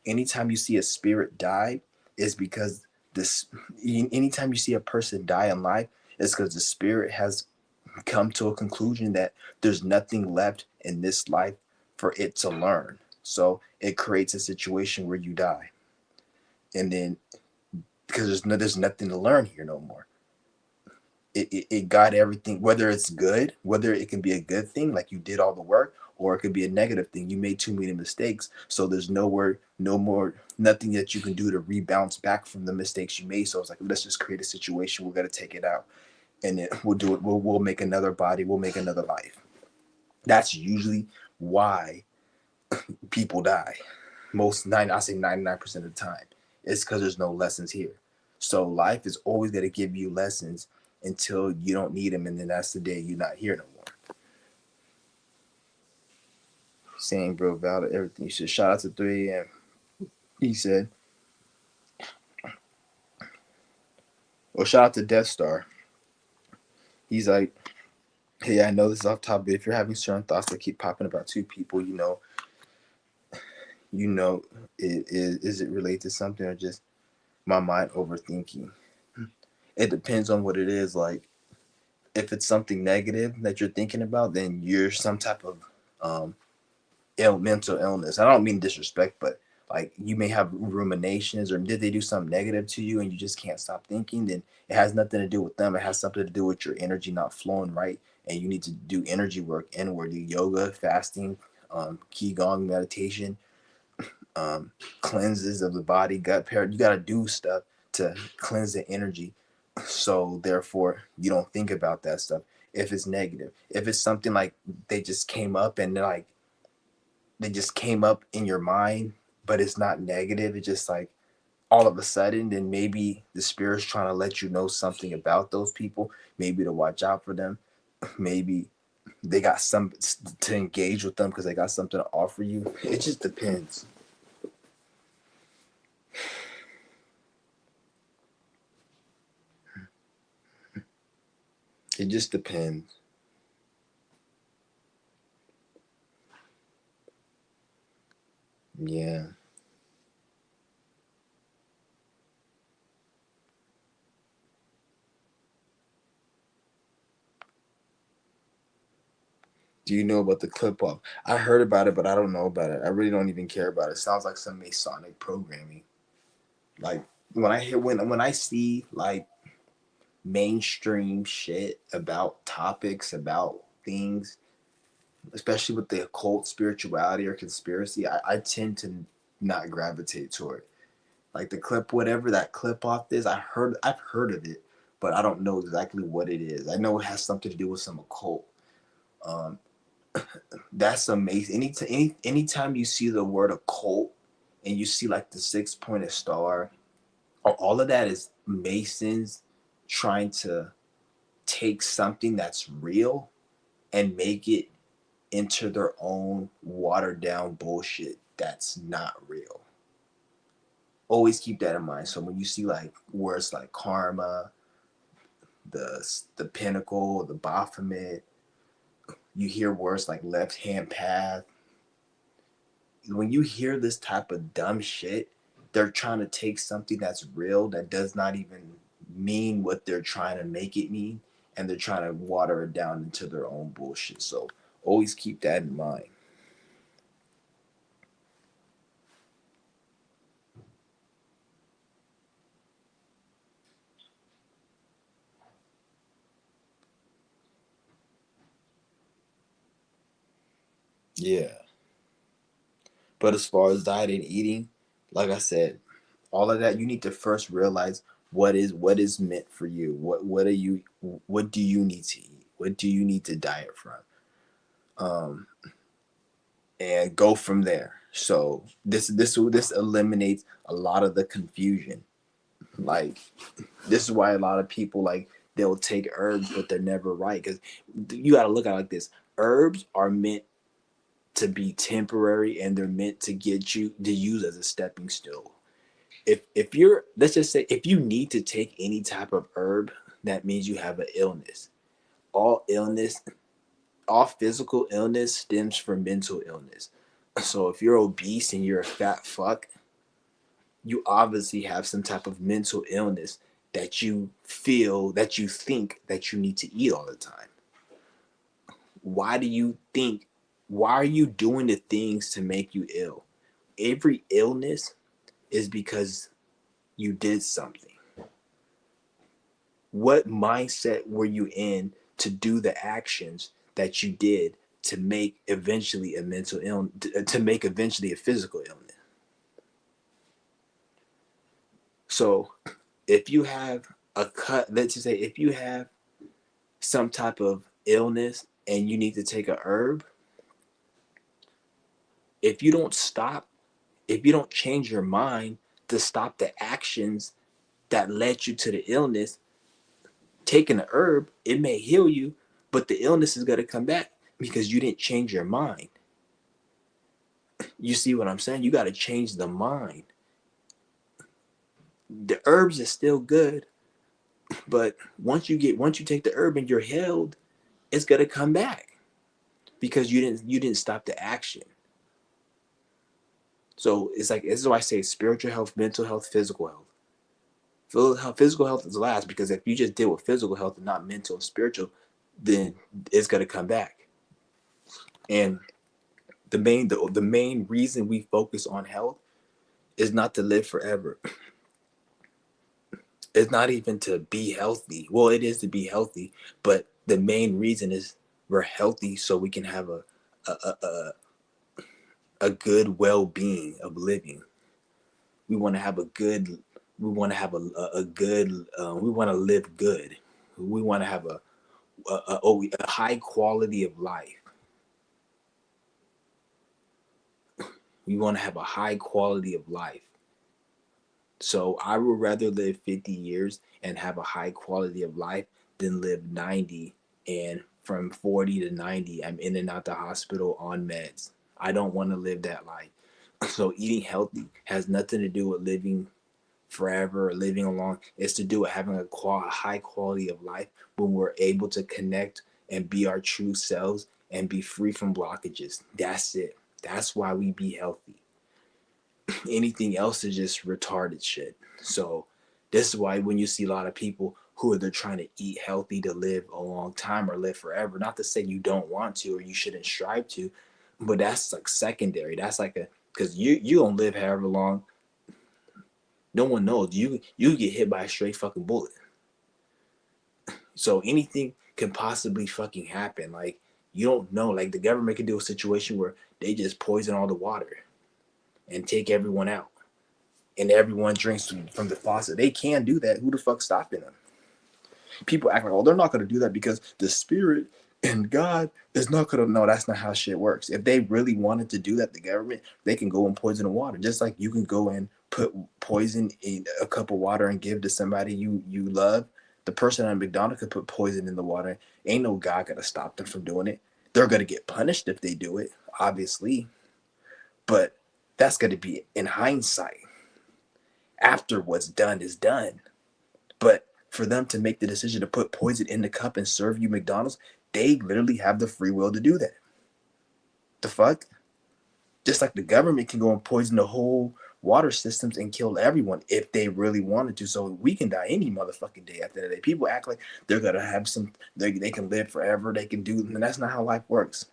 Speaker 1: Anytime you see a spirit die, is because this anytime you see a person die in life, it's because the spirit has come to a conclusion that there's nothing left in this life for it to learn. So it creates a situation where you die. And then because there's nothing to learn here no more. It got everything, whether it's good, whether it can be a good thing, like you did all the work, or it could be a negative thing. You made too many mistakes. So there's nowhere, no more, nothing that you can do to rebounce back from the mistakes you made. So it's like, let's just create a situation. We're going to take it out and then we'll do it. We'll make another body. We'll make another life. That's usually why people die. I say 99% of the time. It's because there's no lessons here. So life is always going to give you lessons until you don't need them, and then that's the day you're not here no more. Saying, bro, valid everything. You should shout out to 3 a.m. He said, well, shout out to Death Star. He's like, hey, I know this is off topic, but if you're having certain thoughts that keep popping about two people, is it related to something or just my mind overthinking? It depends on what it is. Like, if it's something negative that you're thinking about, then you're some type of mental illness. I don't mean disrespect, but like you may have ruminations, or did they do something negative to you and you just can't stop thinking? Then it has nothing to do with them. It has something to do with your energy not flowing right, and you need to do energy work inwardly: yoga, fasting, qigong, meditation, cleanses of the body, gut parent. You got to do stuff to cleanse the energy, so therefore you don't think about that stuff if it's negative. If it's something like they just came up and they just came up in your mind, but it's not negative, it's just like all of a sudden, then maybe the spirit's trying to let you know something about those people, maybe to watch out for them, maybe they got some to engage with them because they got something to offer you. It just depends. It just depends. Yeah. Do you know about the clip off? I heard about it, but I don't know about it. I really don't even care about it. It sounds like some Masonic programming. Like when I see like mainstream shit about topics, about things, especially with the occult, spirituality, or conspiracy, I tend to not gravitate toward it. Like the clip, whatever that clip off is, I've heard of it, but I don't know exactly what it is. I know it has something to do with some occult. Um, that's amazing. Anytime you see the word occult and you see like the six-pointed star, all of that is Masons trying to take something that's real and make it into their own watered down bullshit that's not real. Always keep that in mind. So when you see like words like karma, the pinnacle, the Baphomet, you hear words like left hand path. When you hear this type of dumb shit, they're trying to take something that's real that does not even mean what they're trying to make it mean, and they're trying to water it down into their own bullshit. So always keep that in mind. Yeah. But as far as diet and eating, like I said, all of that you need to first realize what is meant for you. What do you need to eat? What do you need to diet from? Um, and go from there. So this eliminates a lot of the confusion. Like this is why a lot of people like they'll take herbs, but they're never right because you got to look at it like this: herbs are meant to be temporary, and they're meant to get you to use as a stepping stone. If you're, let's just say, if you need to take any type of herb, that means you have an illness. All illness, all physical illness stems from mental illness. So if you're obese and you're a fat fuck, you obviously have some type of mental illness that you feel, that you think that you need to eat all the time. Why do you think, why are you doing the things to make you ill? Every illness is because you did something. What mindset were you in to do the actions that you did to make eventually a mental illness, to make eventually a physical illness? So if you have a cut, let's just say if you have some type of illness and you need to take a herb, if you don't stop, if you don't change your mind to stop the actions that led you to the illness, taking a herb, it may heal you, but the illness is going to come back because you didn't change your mind. You see what I'm saying? You got to change the mind. The herbs is still good, but once you take the herb and you're healed, it's going to come back because you didn't stop the action. So it's like, this is why I say spiritual health, mental health, physical health. Physical health is last, because if you just deal with physical health and not mental and spiritual, then it's going to come back. And the main reason we focus on health is not to live forever. It's not even to be healthy. Well, it is to be healthy, but the main reason is we're healthy so we can have a a, a good well-being of living. We want to have a good. We want to have a good. We want to live good. We want to have a high quality of life. We want to have a high quality of life. So I would rather live 50 years and have a high quality of life than live 90, and from 40 to 90 I'm in and out the hospital on meds. I don't want to live that life. So eating healthy has nothing to do with living forever or living along. It's to do with having a high quality of life when we're able to connect and be our true selves and be free from blockages. That's it. That's why we be healthy. Anything else is just retarded shit. So this is why when you see a lot of people who are they're trying to eat healthy to live a long time or live forever, not to say you don't want to or you shouldn't strive to, but that's like secondary. That's like a, because you don't live however long. No one knows. You get hit by a straight fucking bullet. So anything can possibly fucking happen. Like you don't know. Like the government could do a situation where they just poison all the water and take everyone out, and everyone drinks from the faucet. They can do that. Who the fuck's stopping them? People act like, oh, they're not going to do that because the spirit and God is not going to. No, that's not how shit works. If they really wanted to do that, the government, they can go and poison the water. Just like you can go and put poison in a cup of water and give to somebody you love. The person at McDonald's could put poison in the water. Ain't no guy gonna stop them from doing it. They're gonna get punished if they do it, obviously. But that's gonna be in hindsight. After what's done is done. But for them to make the decision to put poison in the cup and serve you McDonald's, they literally have the free will to do that. The fuck? Just like the government can go and poison the whole water systems and kill everyone if they really wanted to. So we can die any motherfucking day at the end of the day. People act like they're gonna have they can live forever, they can do, and that's not how life works.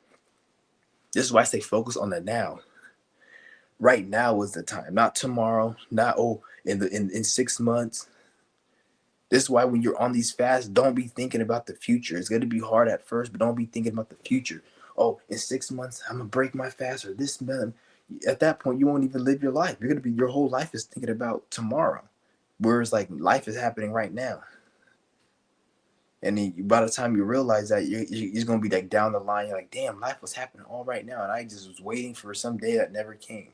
Speaker 1: This is why I stay focused on the now. Right now is the time, not tomorrow, not in 6 months. This is why when you're on these fasts, don't be thinking about the future. It's going to be hard at first, but don't be thinking about the future. Oh, in 6 months, I'm going to break my fast or this, man. At that point, you won't even live your life. Your whole life is thinking about tomorrow. Whereas like life is happening right now. And then by the time you realize that, you're going to be like down the line. You're like, damn, life was happening all right now. And I just was waiting for some day that never came.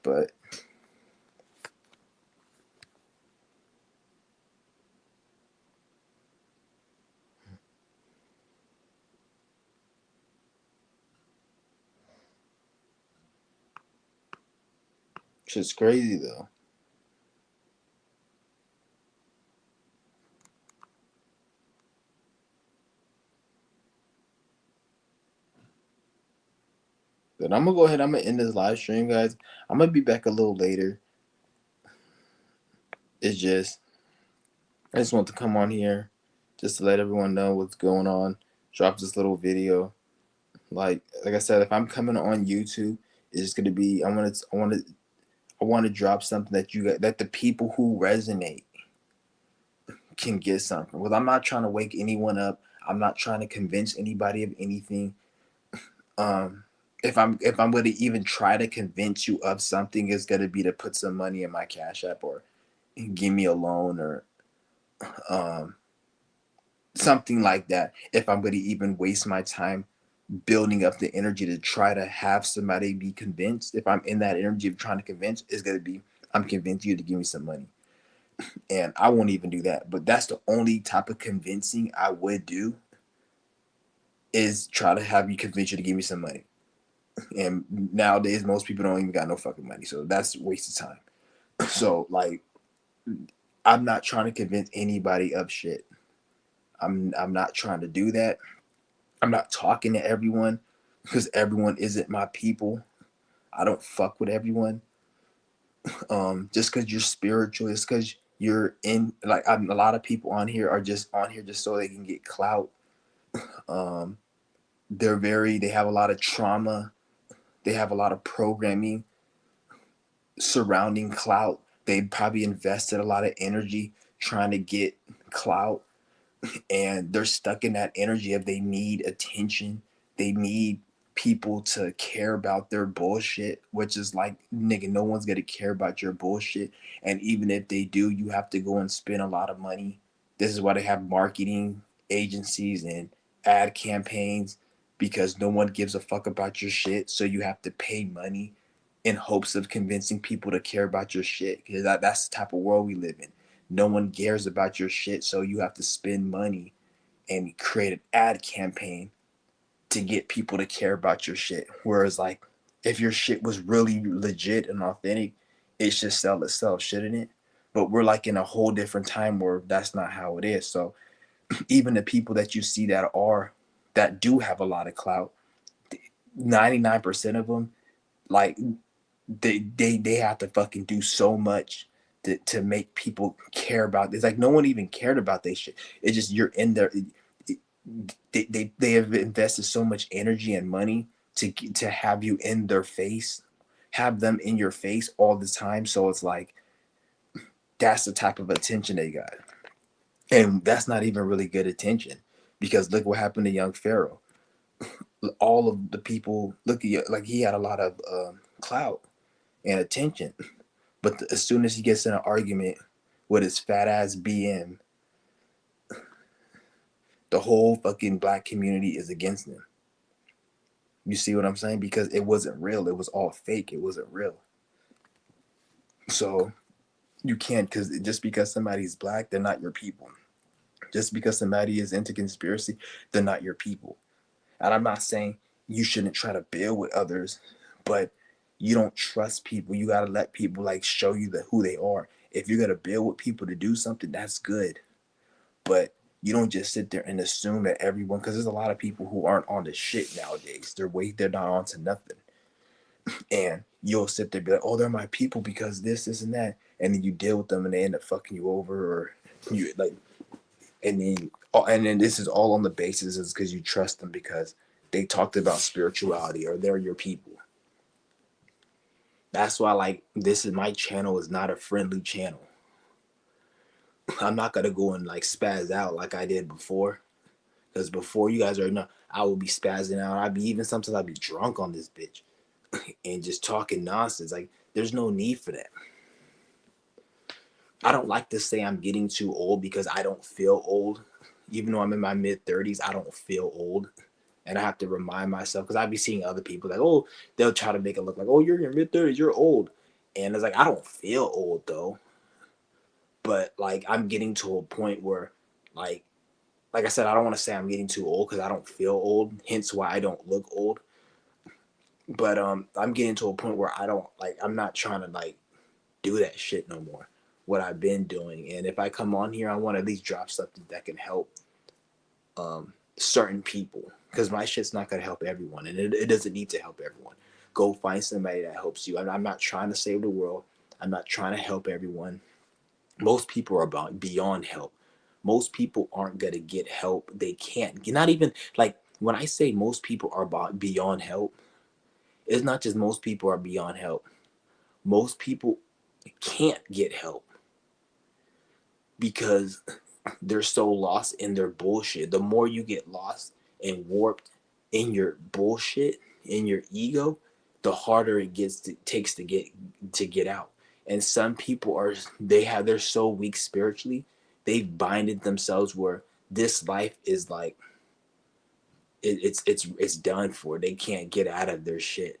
Speaker 1: But shit's crazy though. But I'm gonna go ahead. I'm gonna end this live stream, guys. I'm gonna be back a little later. It's just I just want to come on here just to let everyone know what's going on. Drop this little video. Like I said, if I'm coming on YouTube, it's just gonna be I want to drop something that that the people who resonate can get something. Well, I'm not trying to wake anyone up. I'm not trying to convince anybody of anything. If I'm going to even try to convince you of something, it's going to be to put some money in my Cash App or give me a loan or um, something like that. If I'm going to even waste my time building up the energy to try to have somebody be convinced, if I'm in that energy of trying to convince, it's going to be I'm convincing you to give me some money. And I won't even do that. But that's the only type of convincing I would do is try to have you convince you to give me some money. And nowadays, most people don't even got no fucking money. So that's a waste of time. So, like, I'm not trying to convince anybody of shit. I'm not trying to do that. I'm not talking to everyone because everyone isn't my people. I don't fuck with everyone. Just because you're spiritual, just because you're in like a lot of people on here are just on here just so they can get clout. Um, they have a lot of trauma. They have a lot of programming surrounding clout. They probably invested a lot of energy trying to get clout, and they're stuck in that energy of they need attention. They need people to care about their bullshit, which is like, nigga, no one's gonna care about your bullshit. And even if they do, you have to go and spend a lot of money. This is why they have marketing agencies and ad campaigns because no one gives a fuck about your shit. So you have to pay money in hopes of convincing people to care about your shit because that's the type of world we live in. No one cares about your shit, so you have to spend money and create an ad campaign to get people to care about your shit. Whereas, like, if your shit was really legit and authentic, it should sell itself, shouldn't it? But we're like in a whole different time where that's not how it is. So even the people that you see that do have a lot of clout, 99% of them, like they have to fucking do so much to make people care about this. Like no one even cared about this shit. It's just you're in there. They have invested so much energy and money to have you in their face, have them in your face all the time. So it's like that's the type of attention they got, and that's not even really good attention because look what happened to young Pharaoh. All of the people look at like he had a lot of clout and attention. But as soon as he gets in an argument with his fat ass BM, the whole fucking black community is against him. You see what I'm saying? Because it wasn't real. It was all fake. It wasn't real. So you can't, because just because somebody's black, they're not your people. Just because somebody is into conspiracy, they're not your people. And I'm not saying you shouldn't try to build with others, but you don't trust people. You gotta let people like show you who they are. If you're gonna build with people to do something, that's good. But you don't just sit there and assume that everyone, because there's a lot of people who aren't on the shit nowadays. They're not on to nothing. And you'll sit there and be like, oh, they're my people because this, and that. And then you deal with them and they end up fucking you over, or you like, and then this is all on the basis is because you trust them because they talked about spirituality or they're your people. That's why, like, this is my channel is not a friendly channel. I'm not gonna go and like spaz out like I did before, because before, you guys already know, I would be spazzing out. Sometimes I'd be drunk on this bitch and just talking nonsense. Like, there's no need for that. I don't like to say I'm getting too old because I don't feel old. Even though I'm in my mid-30s, I don't feel old. And I have to remind myself, because I'd be seeing other people like, oh, they'll try to make it look like, oh, you're in your mid-30s, you're old. And it's like, I don't feel old though. But like, I'm getting to a point where, like I said, I don't want to say I'm getting too old because I don't feel old, hence why I don't look old. But I'm getting to a point where I'm not trying to like do that shit no more. What I've been doing, and if I come on here, I want to at least drop something that can help certain people, because my shit's not gonna help everyone, and it doesn't need to help everyone. Go find somebody that helps you. I'm not trying to save the world. I'm not trying to help everyone. Most people are beyond help. Most people aren't gonna get help. They can't. Not even like when I say most people are beyond help, it's not just most people are beyond help. Most people can't get help because they're so lost in their bullshit. The more you get lost and warped in your bullshit, in your ego, the harder takes to get out. And some people they're so weak spiritually, they've binded themselves where this life is like it's done for. They can't get out of their shit.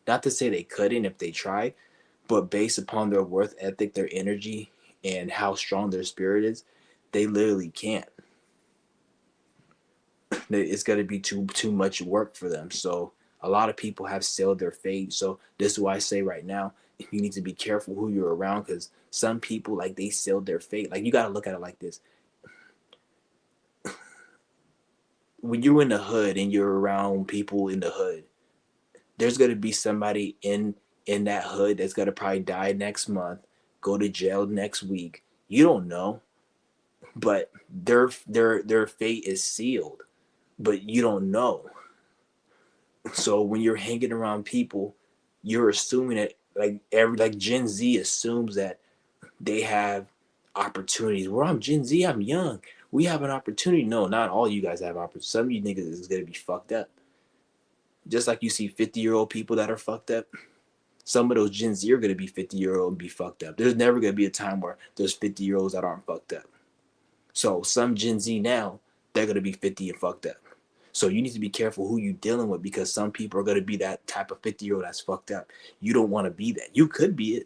Speaker 1: Not to say they couldn't if they tried, but based upon their worth ethic, their energy, and how strong their spirit is, they literally can't. It's going to be too much work for them. So a lot of people have sealed their fate. So this is why I say right now, you need to be careful who you're around, because some people, like, they sealed their fate. Like, you got to look at it like this. When you're in the hood and you're around people in the hood, there's going to be somebody in that hood that's going to probably die next month, go to jail next week. You don't know, but their fate is sealed, but you don't know. So when you're hanging around people, you're assuming that like Gen Z assumes that they have opportunities. Where I'm Gen Z, I'm young. We have an opportunity. No, not all you guys have opportunities. Some of you niggas is gonna be fucked up. Just like you see 50-year-old people that are fucked up. Some of those Gen Z are gonna be 50-year-old and be fucked up. There's never gonna be a time where there's 50-year-olds that aren't fucked up. So some Gen Z now, they're gonna be 50 and fucked up. So you need to be careful who you're dealing with, because some people are going to be that type of 50-year-old that's fucked up. You don't want to be that. You could be it,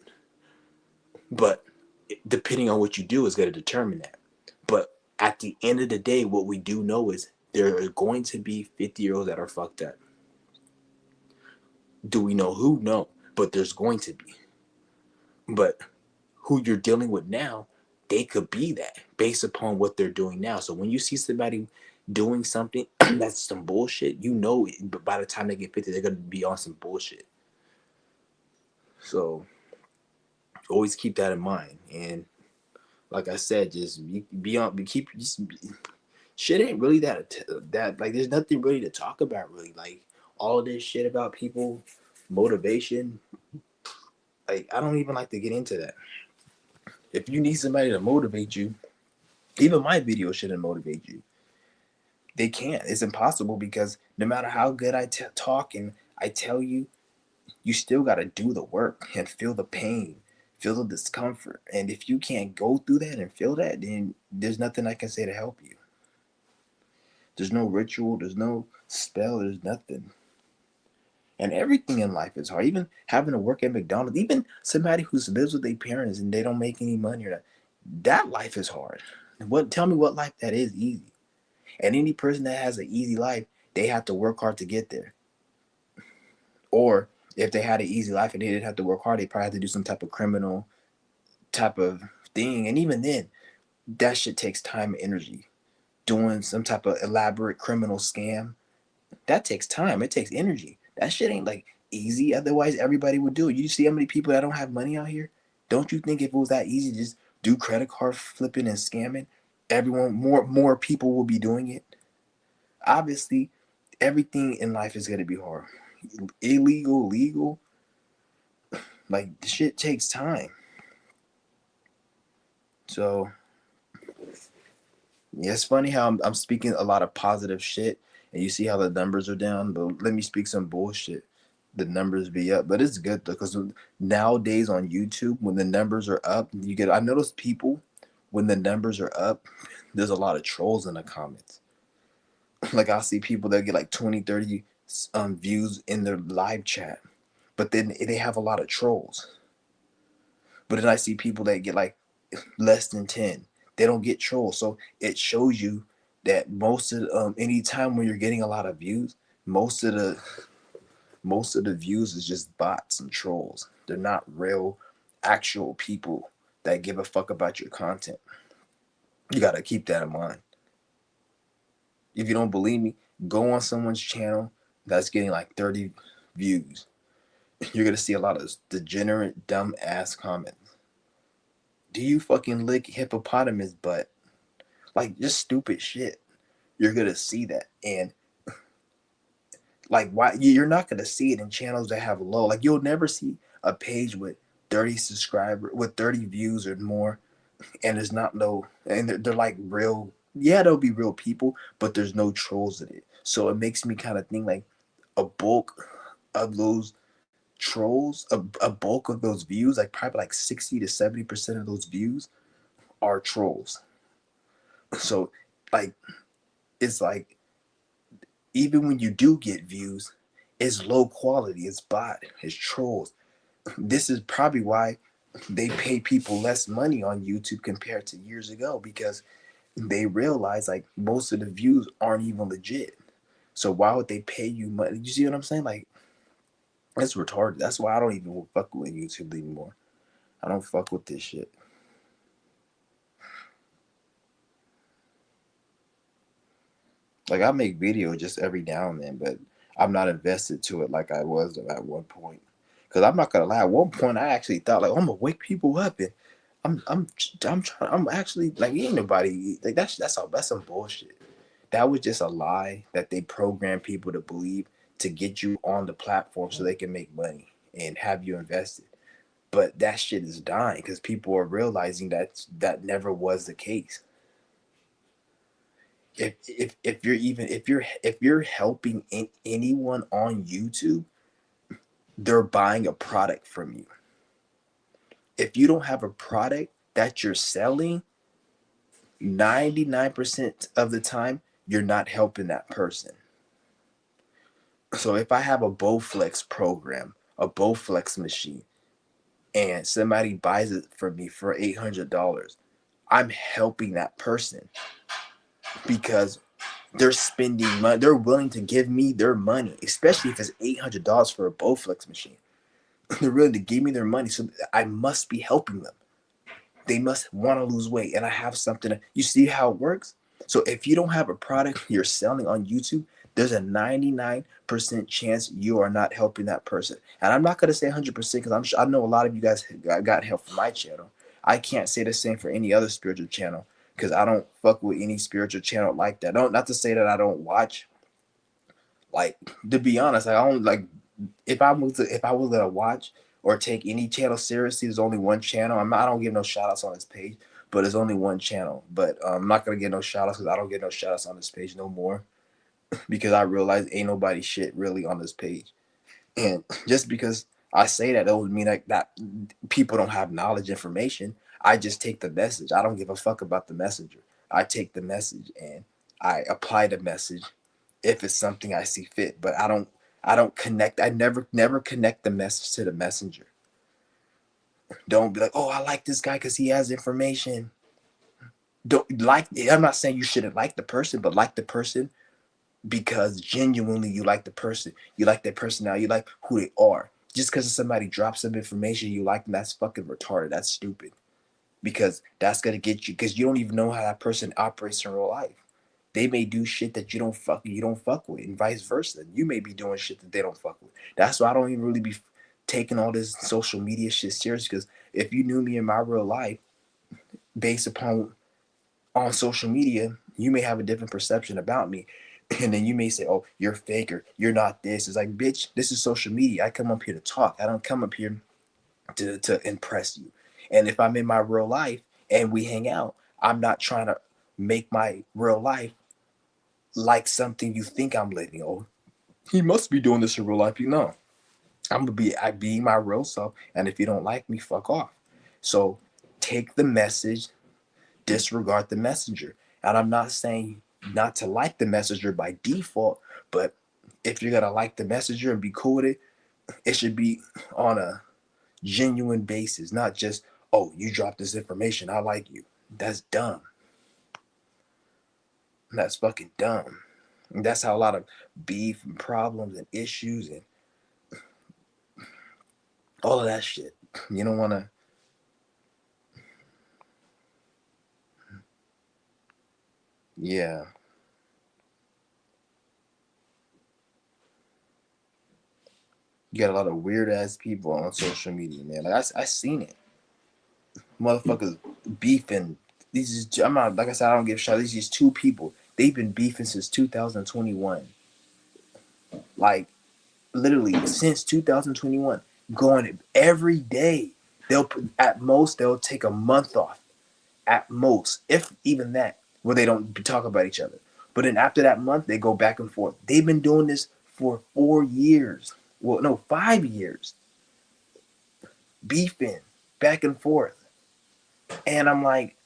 Speaker 1: but depending on what you do is going to determine that. But at the end of the day, what we do know is there are going to be 50-year-olds that are fucked up. Do we know who? No, but there's going to be. But who you're dealing with now, they could be that based upon what they're doing now. So when you see somebody doing something that's some bullshit, you know it, but by the time they get 50, they're gonna be on some bullshit. So always keep that in mind. And like I said, just shit ain't really that like there's nothing really to talk about really. Like all of this shit about people, motivation, like I don't even like to get into that. If you need somebody to motivate you, even my video shouldn't motivate you. They can't. It's impossible, because no matter how good I talk and I tell you, you still got to do the work and feel the pain, feel the discomfort. And if you can't go through that and feel that, then there's nothing I can say to help you. There's no ritual, there's no spell, there's nothing. And everything in life is hard. Even having to work at McDonald's, even somebody who lives with their parents and they don't make any money, or that life is hard. Tell me what life that is easy. And any person that has an easy life, they have to work hard to get there. Or if they had an easy life and they didn't have to work hard, they probably had to do some type of criminal type of thing. And even then, that shit takes time and energy. Doing some type of elaborate criminal scam, that takes time. It takes energy. That shit ain't like easy. Otherwise, everybody would do it. You see how many people that don't have money out here? Don't you think if it was that easy to just do credit card flipping and scamming, everyone more people will be doing it? Obviously, everything in life is gonna be hard. Illegal, legal, like the shit takes time. So yeah, it's funny how I'm speaking a lot of positive shit, and you see how the numbers are down. But let me speak some bullshit. The numbers be up, but it's good though, because nowadays on YouTube, when the numbers are up, you get. I notice people when the numbers are up, there's a lot of trolls in the comments. Like I see people that get like 20, 30 views in their live chat, but then they have a lot of trolls. But then I see people that get like less than 10. They don't get trolls. So it shows you that most of any time when you're getting a lot of views, most of the views is just bots and trolls. They're not real actual people that give a fuck about your content. You got to keep that in mind. If you don't believe me, go on someone's channel that's getting like 30 views. You're going to see a lot of degenerate, dumb ass comments. Do you fucking lick hippopotamus butt? Like just stupid shit. You're gonna see that, and like why you're not gonna see it in channels that have low. Like you'll never see a page with 30 subscribers with 30 views or more, and there's not no, and they're like real. Yeah, there'll be real people, but there's no trolls in it. So it makes me kind of think like a bulk of those trolls, a bulk of those views, like probably like 60 to 70% of those views are trolls. So like it's like even when you do get views, it's low quality, it's bot, it's trolls. This is probably why they pay people less money on YouTube compared to years ago, because they realize like most of the views aren't even legit. So why would they pay you money? You see what I'm saying? Like that's retarded. That's why I don't even fuck with YouTube anymore. I don't fuck with this shit. Like I make videos just every now and then, but I'm not invested to it like I was at one point. Cause I'm not gonna lie, at one point I actually thought like I'm gonna wake people up and I'm trying I'm actually like ain't nobody like that's some bullshit. That was just a lie that they program people to believe to get you on the platform so they can make money and have you invested. But that shit is dying because people are realizing that that never was the case. If you're even if you're helping anyone on YouTube, they're buying a product from you. If you don't have a product that you're selling, 99% of the time you're not helping that person. So if I have a Bowflex program, a Bowflex machine, and somebody buys it from me for $800, I'm helping that person because they're spending money. They're willing to give me their money, especially if it's $800 for a Bowflex machine. They're willing to give me their money, so I must be helping them. They must want to lose weight, and I have something. You see how it works? So if you don't have a product you're selling on YouTube, there's a 99% chance you are not helping that person. And I'm not gonna say 100% because I know a lot of you guys got help from my channel. I can't say the same for any other spiritual channel because I don't fuck with any spiritual channel like that. Don't Not to say that I don't watch. Like to be honest, I don't like if I was gonna watch or take any channel seriously, there's only one channel. I don't give no shout outs on this page, but there's only one channel. But I'm not gonna get no shout outs because I don't get no shout outs on this page no more because I realize ain't nobody shit really on this page. And just because I say that doesn't mean that people don't have knowledge information. I just take the message. I don't give a fuck about the messenger. I take the message and I apply the message if it's something I see fit. But I don't connect. I never connect the message to the messenger. Don't be like, oh, I like this guy because he has information. Don't like. I'm not saying you shouldn't like the person, but like the person because genuinely you like the person. You like their personality. You like who they are. Just because somebody drops some information you like them, that's fucking retarded. That's stupid. Because that's gonna get you. Because you don't even know how that person operates in real life. They may do shit that you don't fuck with, and vice versa. You may be doing shit that they don't fuck with. That's why I don't even really be taking all this social media shit serious. Because if you knew me in my real life, based upon on social media, you may have a different perception about me. And then you may say, oh, you're fake or you're not this. It's like, bitch, this is social media. I come up here to talk. I don't come up here to impress you. And if I'm in my real life and we hang out, I'm not trying to make my real life like something you think I'm living. Oh, he must be doing this in real life. You know, I be my real self. And if you don't like me, fuck off. So take the message, disregard the messenger. And I'm not saying not to like the messenger by default, but if you're gonna like the messenger and be cool with it, it should be on a genuine basis, not just, oh, you dropped this information, I like you. That's dumb. That's fucking dumb. And that's how a lot of beef and problems and issues and all of that shit. You don't wanna yeah. You got a lot of weird ass people on social media, man. Like I seen it. Motherfuckers beefing. These is I'm not like I said, I don't give a shit. These is two people. They've been beefing since 2021. Like literally since 2021. Going every day. They'll at most they'll take a month off. At most, if even that, where they don't talk about each other. But then after that month, they go back and forth. They've been doing this for 4 years. Well, no, 5 years. Beefing back and forth. And I'm like,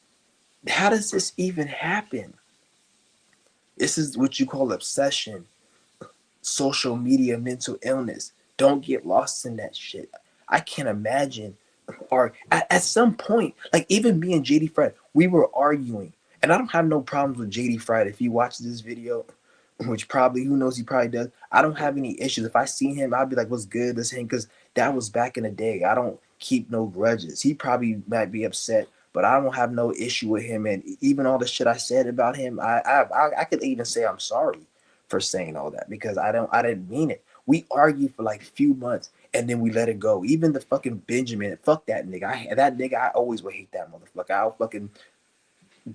Speaker 1: how does this even happen? This is what you call obsession, social media, mental illness. Don't get lost in that shit. I can't imagine. Or at some point, like even me and JD Fred, we were arguing. And I don't have no problems with JD Fred. If he watches this video, which probably, who knows, he probably does. I don't have any issues. If I see him, I'll be like, what's good? Let's hang. Because that was back in the day. I don't keep no grudges. He probably might be upset, but I don't have no issue with him. And even all the shit I said about him, I could even say I'm sorry for saying all that because I didn't mean it. We argued for like a few months and then we let it go. Even the fucking Benjamin, fuck that nigga. That nigga, I always would hate that motherfucker. I'll fucking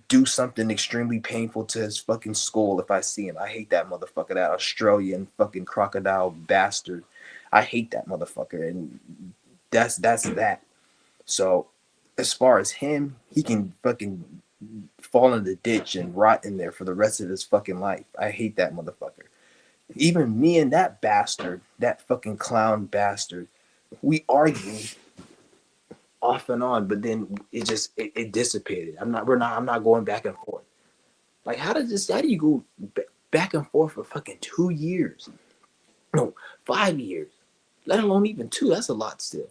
Speaker 1: do something extremely painful to his fucking skull if I see him. I hate that motherfucker, that Australian fucking crocodile bastard. I hate that motherfucker, and that's that. So as far as him, he can fucking fall in the ditch and rot in there for the rest of his fucking life. I hate that motherfucker. Even me and that bastard, that fucking clown bastard, we argued off and on, but then it dissipated. I'm not going back and forth. Like how do you go back and forth for fucking 2 years? No, 5 years. Let alone even two. That's a lot still.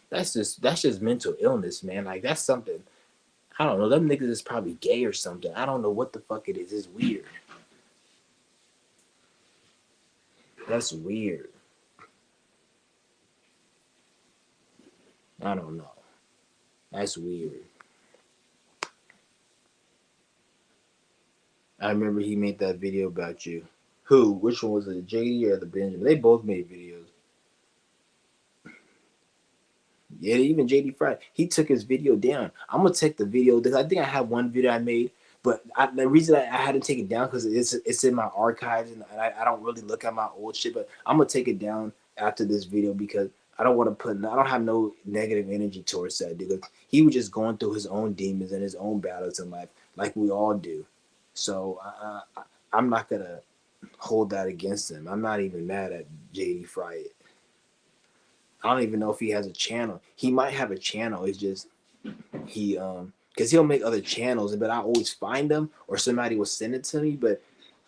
Speaker 1: That's just mental illness, man. Like that's something. I don't know. Them niggas is probably gay or something. I don't know what the fuck it is. It's weird. That's weird. I don't know. That's weird. I remember he made that video about you. Who? Which one was it? JD or the Benjamin? They both made videos. Yeah, even JD Fry. He took his video down. I'm gonna take the video. I think I have one video I made, but the reason I had to take it down because it's in my archives and I don't really look at my old shit. But I'm gonna take it down after this video because I don't want to put. I don't have no negative energy towards that dude. He was just going through his own demons and his own battles in life, like we all do. So I'm not gonna hold that against him. I'm not even mad at JD Fry. I don't even know if he has a channel. He might have a channel. It's just he because he'll make other channels, but I always find them or somebody will send it to me. But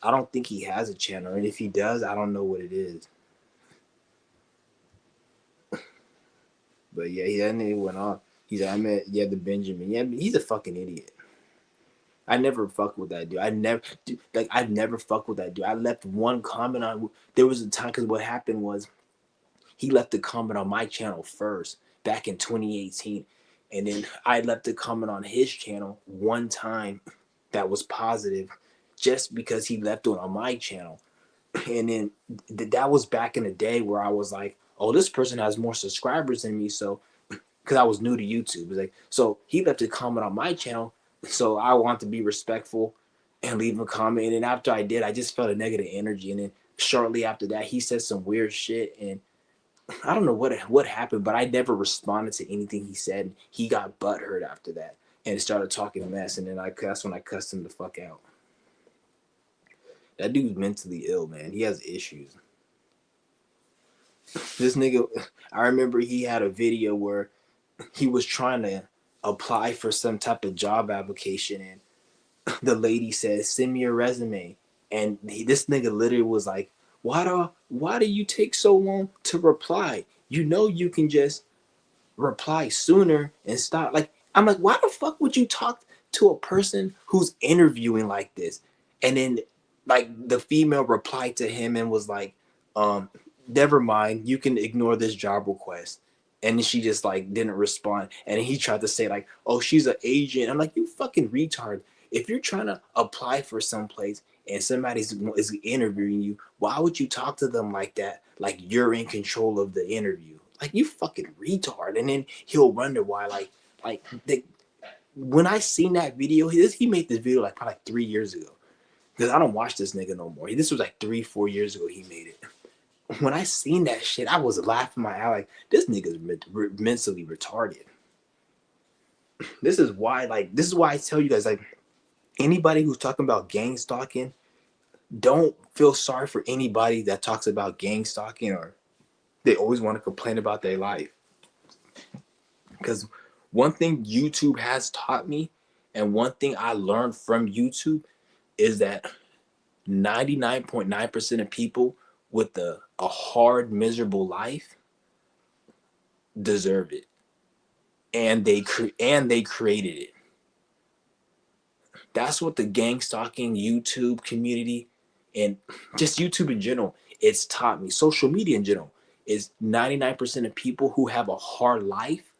Speaker 2: I don't think he has a channel, and if he does, I don't know what it is. But yeah, that nigga went off. He's like, I met the Benjamin. Yeah, he's a fucking idiot. I never fuck with that dude. I've never fuck with that dude. I left one comment on. There was a time because what happened was he left a comment on my channel first back in 2018, and then I left a comment on his channel one time that was positive, just because he left it on my channel, and then that was back in the day where I was like, oh, this person has more subscribers than me, so because I was new to YouTube. It was like, so he left a comment on my channel, so I want to be respectful and leave a comment. And then after I did, I just felt a negative energy. And then shortly after that, he said some weird shit, and I don't know what happened, but I never responded to anything he said. He got butthurt after that and started talking mess, and then that's when I cussed him the fuck out. That dude's mentally ill, man. He has issues. This nigga, I remember he had a video where he was trying to apply for some type of job application, and the lady said, "Send me your resume." And this nigga literally was like, "Why do you take so long to reply? You know you can just reply sooner and stop." Like, I'm like, why the fuck would you talk to a person who's interviewing like this? And then like the female replied to him and was like, never mind, you can ignore this job request. And she just like didn't respond. And he tried to say like, oh, she's an agent. I'm like, you fucking retard. If you're trying to apply for someplace and somebody's is interviewing you, why would you talk to them like that? Like you're in control of the interview. Like, you fucking retard. And then he'll wonder why, when I seen that video, he made this video like probably like 3 years ago. Because I don't watch this nigga no more. This was like 3-4 years ago he made it. When I seen that shit, I was laughing my eye like, this nigga's mentally retarded. This is why I tell you guys, like, anybody who's talking about gang stalking, don't feel sorry for anybody that talks about gang stalking or they always want to complain about their life. Because one thing YouTube has taught me, and one thing I learned from YouTube, is that 99.9% of people with a hard, miserable life deserve it, and they created it. That's what the gang stalking YouTube community and just YouTube in general, it's taught me. Social media in general is 99% of people who have a hard life,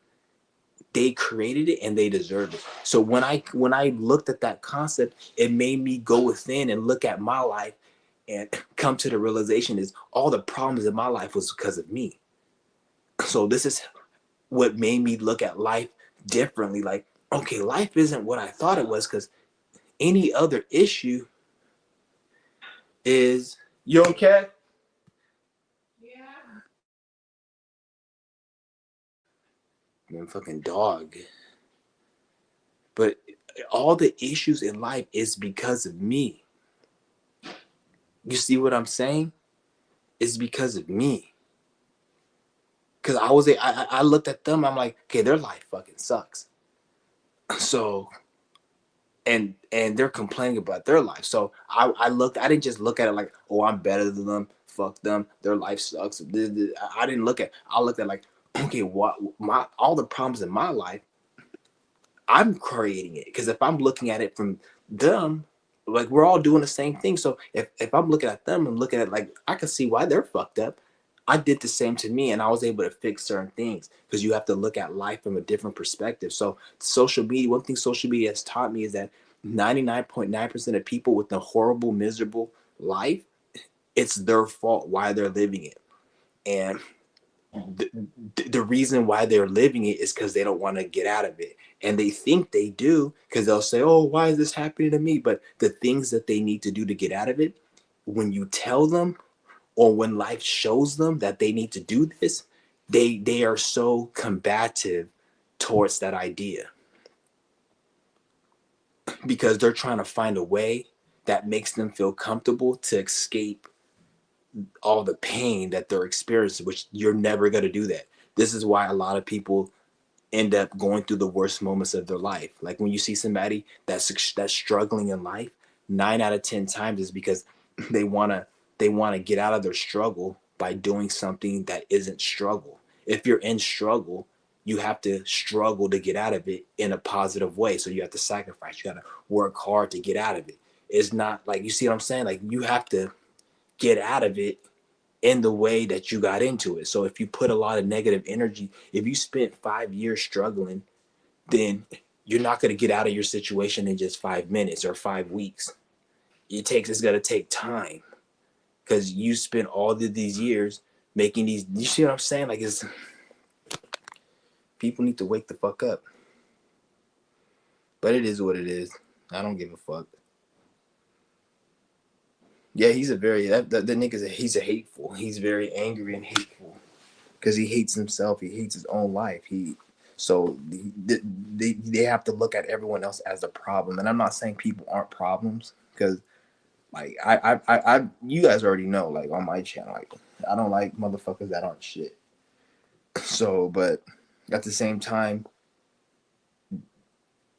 Speaker 2: they created it and they deserve it. So when I looked at that concept, it made me go within and look at my life and come to the realization is all the problems in my life was because of me. So this is what made me look at life differently. Like, okay, life isn't what I thought it was, because any other issue is, you okay? Yeah. Man, fucking dog. But all the issues in life is because of me. You see what I'm saying? It's because of me. Because I looked at them, I'm like, okay, their life fucking sucks. So, and they're complaining about their life. So I didn't just look at it like, oh, I'm better than them. Fuck them. Their life sucks. I didn't look at. I looked at like, okay, what all the problems in my life, I'm creating it. Because if I'm looking at it from them, like, we're all doing the same thing. So if I'm looking at them and looking at, like, I can see why they're fucked up. I did the same to me, and I was able to fix certain things, because you have to look at life from a different perspective. So social media, one thing social media has taught me is that 99.9% of people with a horrible, miserable life, it's their fault why they're living it. And the reason why they're living it is because they don't want to get out of it. And they think they do, because they'll say, oh, why is this happening to me? But the things that they need to do to get out of it, when you tell them, or when life shows them that they need to do this, they are so combative towards that idea, because they're trying to find a way that makes them feel comfortable to escape all the pain that they're experiencing, which you're never going to do that. This is why a lot of people end up going through the worst moments of their life. Like, when you see somebody that's struggling in life, 9 out of 10 times is because they want to get out of their struggle by doing something that isn't struggle. If you're in struggle, you have to struggle to get out of it in a positive way. So you have to sacrifice. You got to work hard to get out of it. It's not like, you see what I'm saying? Like, you have to get out of it in the way that you got into it. So if you put a lot of negative energy, if you spent 5 years struggling, then you're not going to get out of your situation in just 5 minutes or 5 weeks. It's going to take time, because you spent all of these years making these. You see what I'm saying? Like, it's, people need to wake the fuck up. But it is what it is. I don't give a fuck. Yeah, he's a very that nigga's he's a hateful. He's very angry and hateful because he hates himself. He hates his own life. They have to look at everyone else as a problem. And I'm not saying people aren't problems, because like I you guys already know, like, on my channel, like, I don't like motherfuckers that aren't shit. So, but at the same time,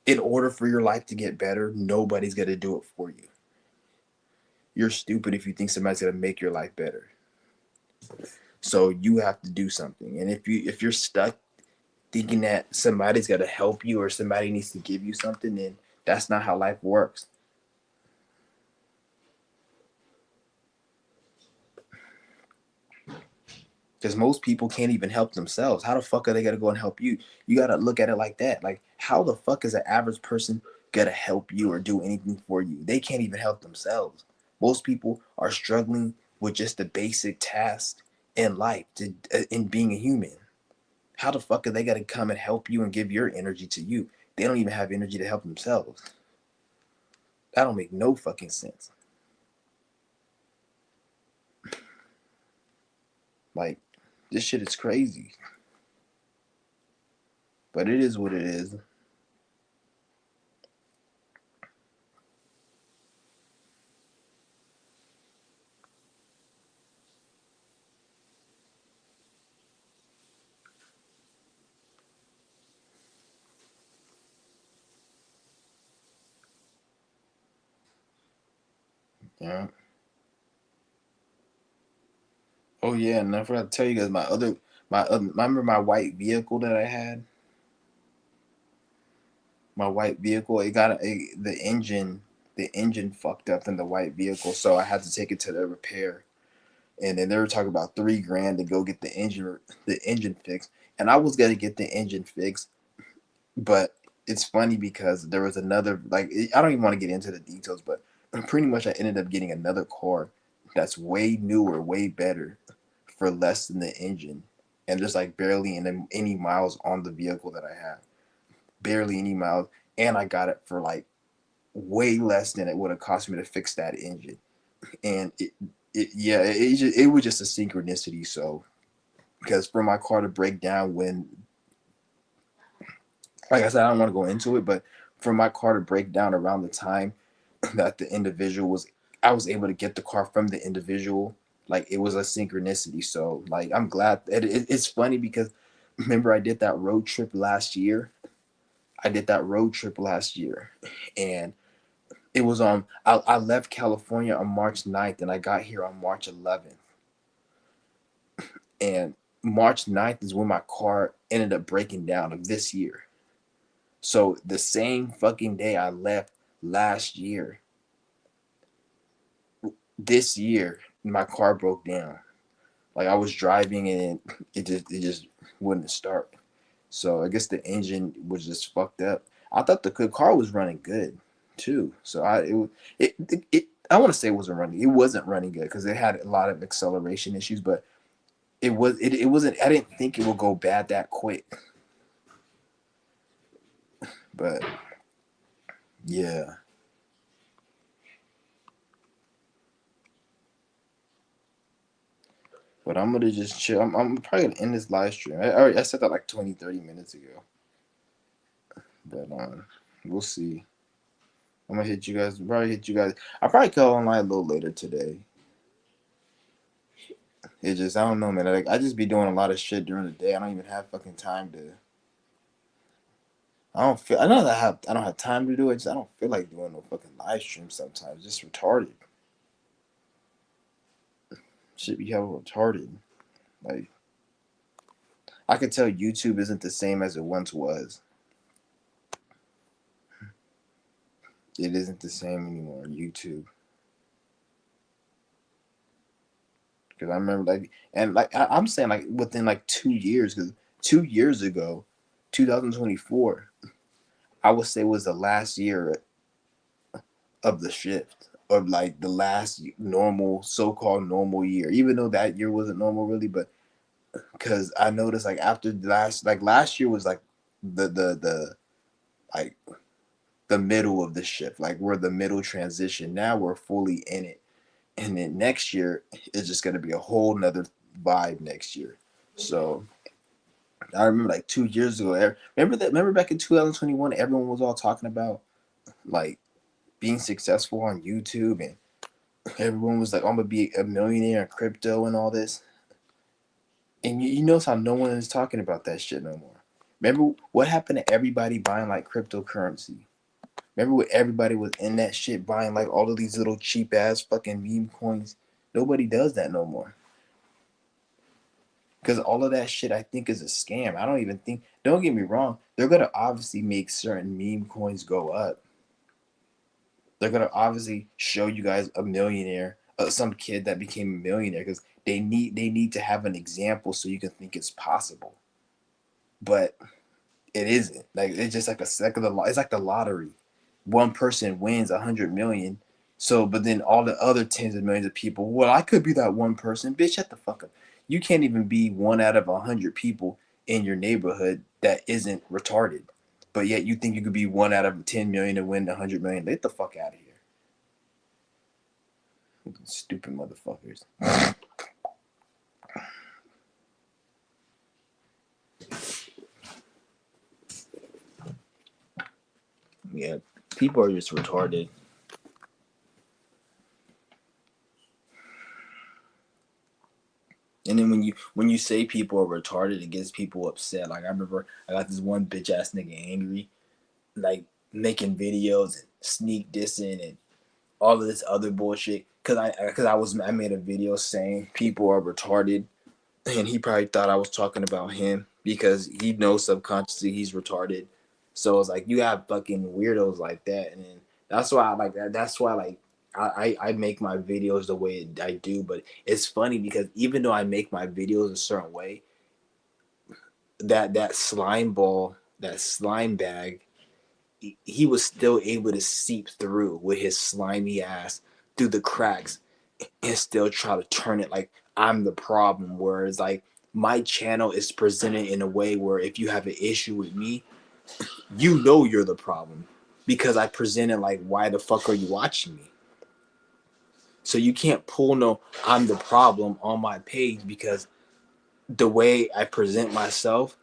Speaker 2: in order for your life to get better, nobody's gonna do it for you. You're stupid if you think somebody's gonna make your life better. So you have to do something. And if you're stuck thinking that somebody's gonna help you or somebody needs to give you something, then that's not how life works. Because most people can't even help themselves. How the fuck are they gonna go and help you? You gotta look at it like that. Like, how the fuck is an average person gonna help you or do anything for you? They can't even help themselves. Most people are struggling with just the basic tasks in life, in being a human. How the fuck are they gonna come and help you and give your energy to you? They don't even have energy to help themselves. That don't make no fucking sense. Like, this shit is crazy. But it is what it is. Yeah. Oh yeah, and I forgot to tell you guys remember my white vehicle that I had? My white vehicle, the engine fucked up in the white vehicle, so I had to take it to the repair. And then they were talking about $3,000 to go get the engine fixed. And I was gonna get the engine fixed, but it's funny because there was another, like, I don't even want to get into the details, but pretty much I ended up getting another car that's way newer, way better, for less than the engine, and there's like barely any miles on the vehicle that I have, barely any miles, and I got it for like way less than it would have cost me to fix that engine. And it was just a synchronicity. So, because for my car to break down when, like I said, I don't want to go into it, but for my car to break down around the time that the individual was, I was able to get the car from the individual. Like, it was a synchronicity. So, like, I'm glad. It's funny because remember I did that road trip last year. And it was on. I left California on March 9th, and I got here on March 11th. And March 9th is when my car ended up breaking down of this year. So the same fucking day I left last year, this year my car broke down. Like, I was driving and it just wouldn't start. So I guess the engine was just fucked up. I thought the car was running good too. So I want to say it wasn't running. It wasn't running good because it had a lot of acceleration issues, but it wasn't. I didn't think it would go bad that quick. But yeah. But I'm gonna just chill. I'm probably gonna end this live stream. I said that like 20, 30 minutes ago. But we'll see. I'm gonna hit you guys. Probably hit you guys. I'll probably go online a little later today. It just, I don't know, man. Like, I just be doing a lot of shit during the day. I don't even have fucking time to.
Speaker 1: I know that I don't have time to do it. I don't feel like doing no fucking live stream sometimes. It's just retarded. Shit be hella retarded. Like I could tell YouTube isn't the same as it once was. It isn't the same anymore. YouTube. Because I remember I'm saying like within like 2 years, because 2 years ago, 2024, I would say was the last year of the shift, of like the last normal, so-called normal year. Even though that year wasn't normal really, but because I noticed like after last year was like the like the middle of the shift, like we're the middle transition. Now we're fully in it, and then next year is just gonna be a whole nother vibe next year. So I remember like 2 years ago. Remember back in 2021, everyone was all talking about like being successful on YouTube, and everyone was like, "I'm gonna be a millionaire in crypto and all this." And you notice how no one is talking about that shit no more. Remember what happened to everybody buying like cryptocurrency? Remember when everybody was in that shit buying like all of these little cheap ass fucking meme coins? Nobody does that no more. Because all of that shit I think is a scam. I don't even think, don't get me wrong, they're gonna obviously make certain meme coins go up. They're gonna obviously show you guys a millionaire, some kid that became a millionaire, because they need to have an example so you can think it's possible. But it isn't. Like it's just like a second of the it's like the lottery. One person wins 100 million. So, but then all the other tens of millions of people, well, I could be that one person. Bitch, shut the fuck up. You can't even be one out of 100 people in your neighborhood that isn't retarded. But yet you think you could be one out of 10 million to win 100 million. Get the fuck out of here. Stupid motherfuckers. Yeah, people are just retarded. And then when you say people are retarded, it gets people upset. Like I remember I got this one bitch ass nigga angry, like making videos and sneak dissing and all of this other bullshit. I made a video saying people are retarded, and he probably thought I was talking about him because he knows subconsciously he's retarded. So it's like you have fucking weirdos like that, and then that's why I like that. That's why like I make my videos the way I do. But it's funny because even though I make my videos a certain way, that slime ball, that slime bag, he was still able to seep through with his slimy ass through the cracks and still try to turn it like I'm the problem. Whereas like my channel is presented in a way where if you have an issue with me, you know you're the problem because I presented like why the fuck are you watching me? So you can't pull no I'm the problem on my page because the way I present myself,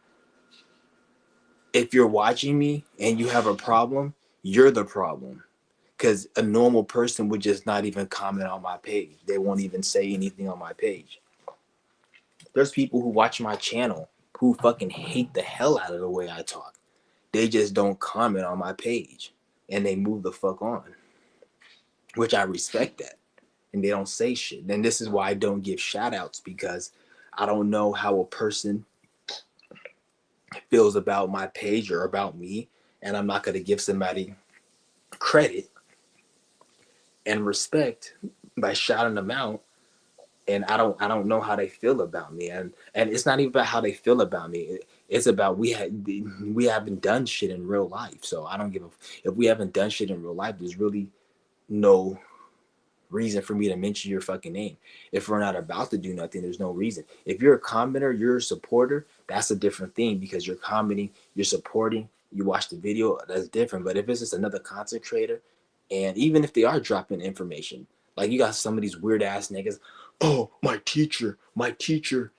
Speaker 1: if you're watching me and you have a problem, you're the problem. Because a normal person would just not even comment on my page. They won't even say anything on my page. There's people who watch my channel who fucking hate the hell out of the way I talk. They just don't comment on my page and they move the fuck on, which I respect that. And they don't say shit. And this is why I don't give shout outs because I don't know how a person feels about my page or about me. And I'm not going to give somebody credit and respect by shouting them out, and I don't know how they feel about me, and it's not even about how they feel about me. It's about we haven't done shit in real life, so I don't give a if we haven't done shit in real life. There's really no reason for me to mention your fucking name. If we're not about to do nothing, there's no reason. If you're a commenter, you're a supporter, that's a different thing because you're commenting, you're supporting, you watch the video, that's different. But if it's just another content creator, and even if they are dropping information, like you got some of these weird ass niggas, oh, my teacher,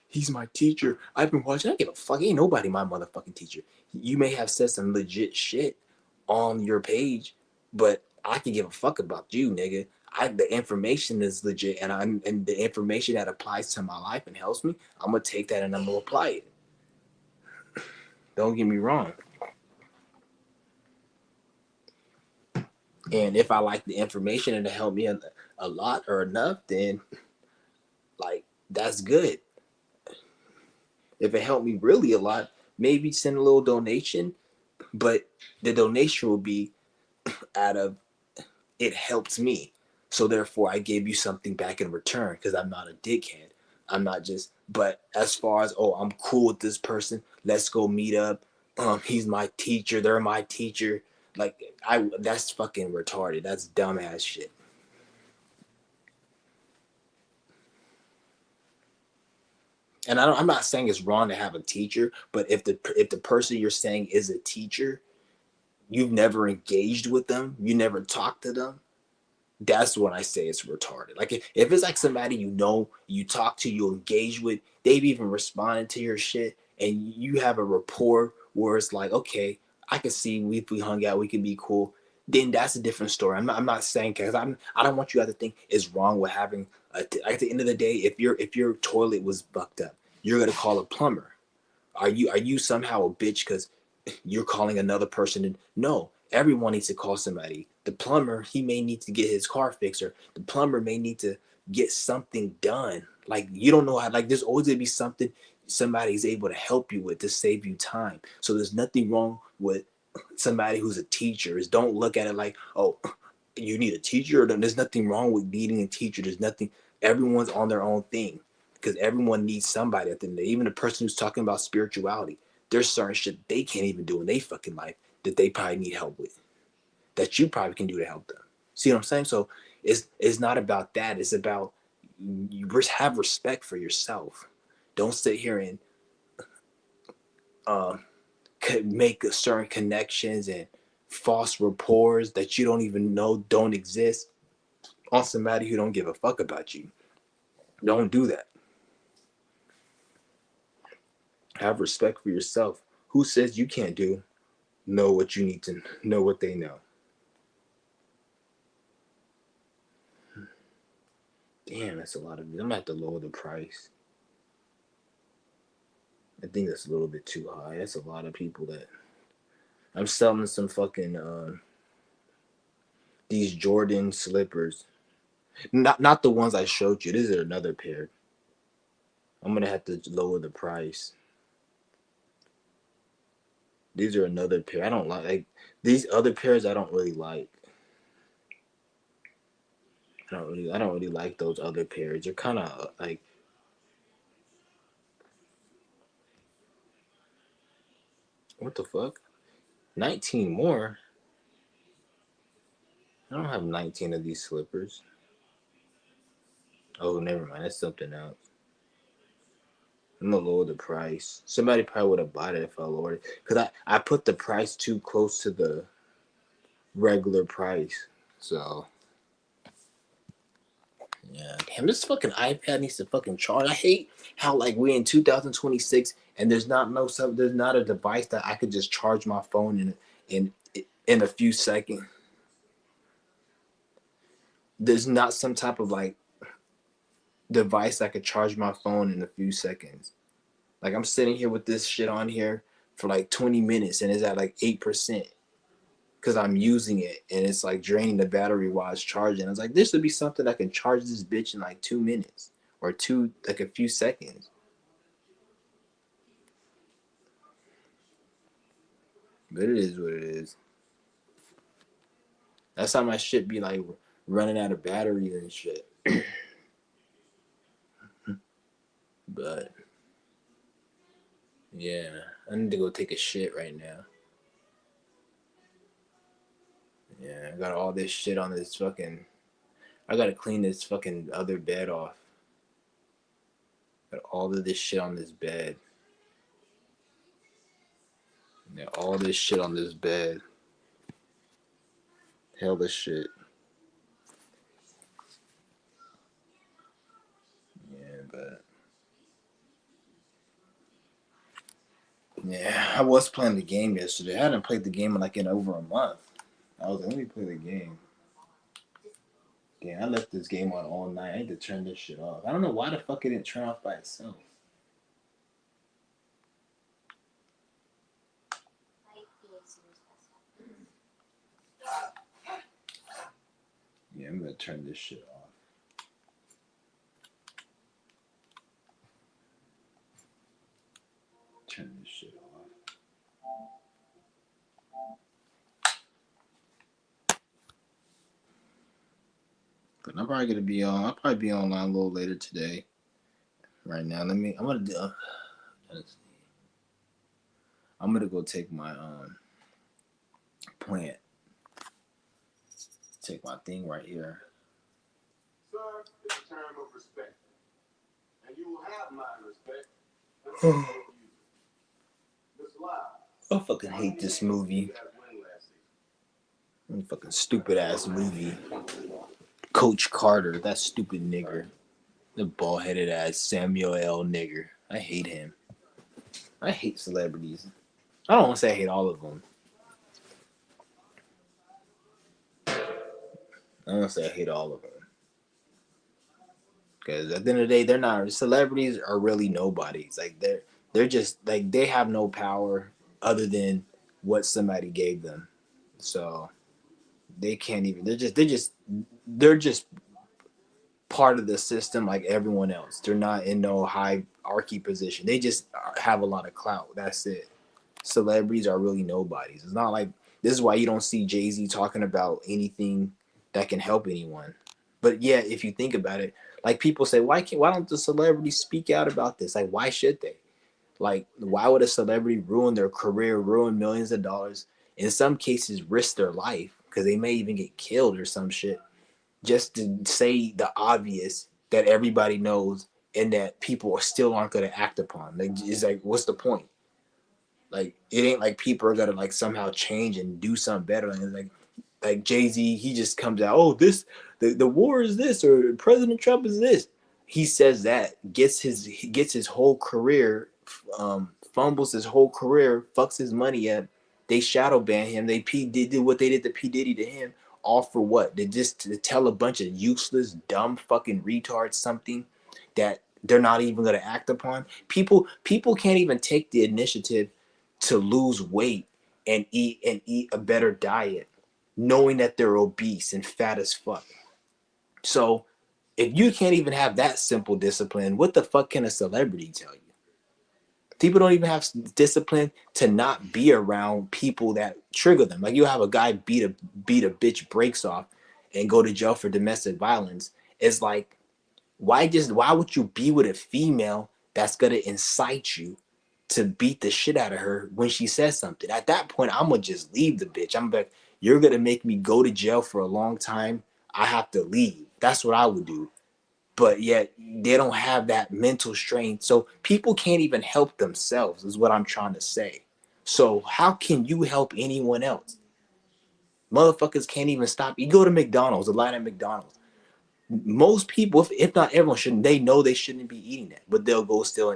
Speaker 1: he's my teacher. I've been watching, I don't give a fuck, ain't nobody my motherfucking teacher. You may have said some legit shit on your page, but I can give a fuck about you, nigga. The information is legit, and the information that applies to my life and helps me, I'm gonna take that and I'm gonna apply it. Don't get me wrong.
Speaker 2: And if I like the information and it helped me a lot or enough, then like that's good. If it helped me really a lot, maybe send a little donation, but the donation will be out of it helped me. So therefore I gave you something back in return because I'm not a dickhead. I'm not just but as far as I'm cool with this person, let's go meet up. He's my teacher, they're my teacher. Like that's fucking retarded. That's dumbass shit. And I'm not saying it's wrong to have a teacher, but if the person you're saying is a teacher, you've never engaged with them, you never talked to them, that's when I say it's retarded. Like if it's like somebody you talk to, you engage with, they've even responded to your shit, and you have a rapport where it's like, okay, I can see if we hung out, we can be cool. Then that's a different story. I'm not saying because I don't want you guys to think it's wrong with having. At the end of the day, if your toilet was fucked up, you're gonna call a plumber. Are you somehow a bitch because you're calling another person? No, everyone needs to call somebody. The plumber, he may need to get his car fixed, or the plumber may need to get something done. Like you don't know how. Like there's always gonna be something somebody's able to help you with to save you time. So there's nothing wrong with somebody who's a teacher. Is don't look at it like, oh, you need a teacher. Or there's nothing wrong with needing a teacher. There's nothing. Everyone's on their own thing because everyone needs somebody at the end of the day. Even the person who's talking about spirituality, there's certain shit they can't even do in their fucking life that they probably need help with, that you probably can do to help them. See what I'm saying? So it's not about that. It's about you have respect for yourself. Don't sit here and um, make certain connections and false rapports that you don't even know don't exist on somebody who don't give a fuck about you. Don't do that. Have respect for yourself. Who says you can't do? Know what you need to know, what they know. Damn, that's a lot of. I'm gonna have to lower the price. I think that's a little bit too high. That's a lot of people that I'm selling some fucking these Jordan slippers. Not the ones I showed you. This is another pair. I'm gonna have to lower the price. These are another pair. I don't like these other pairs. I don't really like. I don't really like those other pairs. They're kind of like what the fuck? 19 more. I don't have 19 of these slippers. Oh, never mind. That's something else. I'm gonna lower the price. Somebody probably would have bought it if I lowered it. Cause I put the price too close to the regular price. So yeah. Damn, this fucking iPad needs to fucking charge. I hate how like we're in 2026 and there's not a device that I could just charge my phone in a few seconds. There's not some type of like device that could charge my phone in a few seconds. Like I'm sitting here with this shit on here for like 20 minutes and it's at like 8% because I'm using it and it's like draining the battery while it's charging. I was like, this would be something that can charge this bitch in like 2 minutes or like a few seconds. But it is what it is. That's how my shit be like running out of batteries and shit. But yeah, I need to go take a shit right now. Yeah, I got all this shit on this fucking. I gotta clean this fucking other bed off. Got all of this shit on this bed. Yeah, all this shit on this bed. Hell, this shit. Yeah, but yeah, I was playing the game yesterday. I hadn't played the game in over a month. I was like, let me play the game. Damn, I left this game on all night. I had to turn this shit off. I don't know why the fuck it didn't turn off by itself. turn this shit off. Turn this shit off. But I'm probably gonna be on. I'll probably be online a little later today. Right now, I'm gonna do. I'm gonna go take my plant. Take my thing right here.
Speaker 3: Sir, it's a term of respect. And you will have my respect.
Speaker 2: I fucking hate this movie. Fucking stupid ass movie. Coach Carter, that stupid nigger. The bald headed ass Samuel L. nigger. I hate him. I hate celebrities. I don't want to say I hate all of them. I don't want to say I hate all of them. Because at the end of the day, they're not. Celebrities are really nobodies. Like they're just like they have no power other than what somebody gave them. So they can't even. They're just part of the system like everyone else. They're not in no hierarchy position. They just have a lot of clout. That's it. Celebrities are really nobodies. It's not like this is why you don't see Jay-Z talking about anything that can help anyone. But yeah, if you think about it, like people say, why don't the celebrities speak out about this? Like, why should they? Like, why would a celebrity ruin their career, ruin millions of dollars, in some cases risk their life because they may even get killed or some shit, just to say the obvious that everybody knows and that people still aren't going to act upon? Like, it's like, what's the point? Like, it ain't like people are going to like somehow change and do something better. And like Jay-Z, he just comes out, oh, the war is this, or President Trump is this. He says that, gets his whole career, fumbles his whole career, fucks his money up. They shadow ban him. They did what they did to P. Diddy to him, all for what? They just to tell a bunch of useless, dumb fucking retards something that they're not even going to act upon. People can't even take the initiative to lose weight and eat a better diet, knowing that they're obese and fat as fuck. So if you can't even have that simple discipline, what the fuck can a celebrity tell you? People don't even have discipline to not be around people that trigger them. Like, you have a guy beat a bitch brakes off and go to jail for domestic violence. It's like, why would you be with a female that's gonna incite you to beat the shit out of her when she says something? At that point, I'm gonna just leave the bitch. I'm like, you're gonna make me go to jail for a long time. I have to leave. That's what I would do. But yet they don't have that mental strength. So people can't even help themselves, is what I'm trying to say. So how can you help anyone else? Motherfuckers can't even stop. You go to McDonald's, a line at McDonald's. Most people, if not everyone, shouldn't. They know they shouldn't be eating that, but they'll still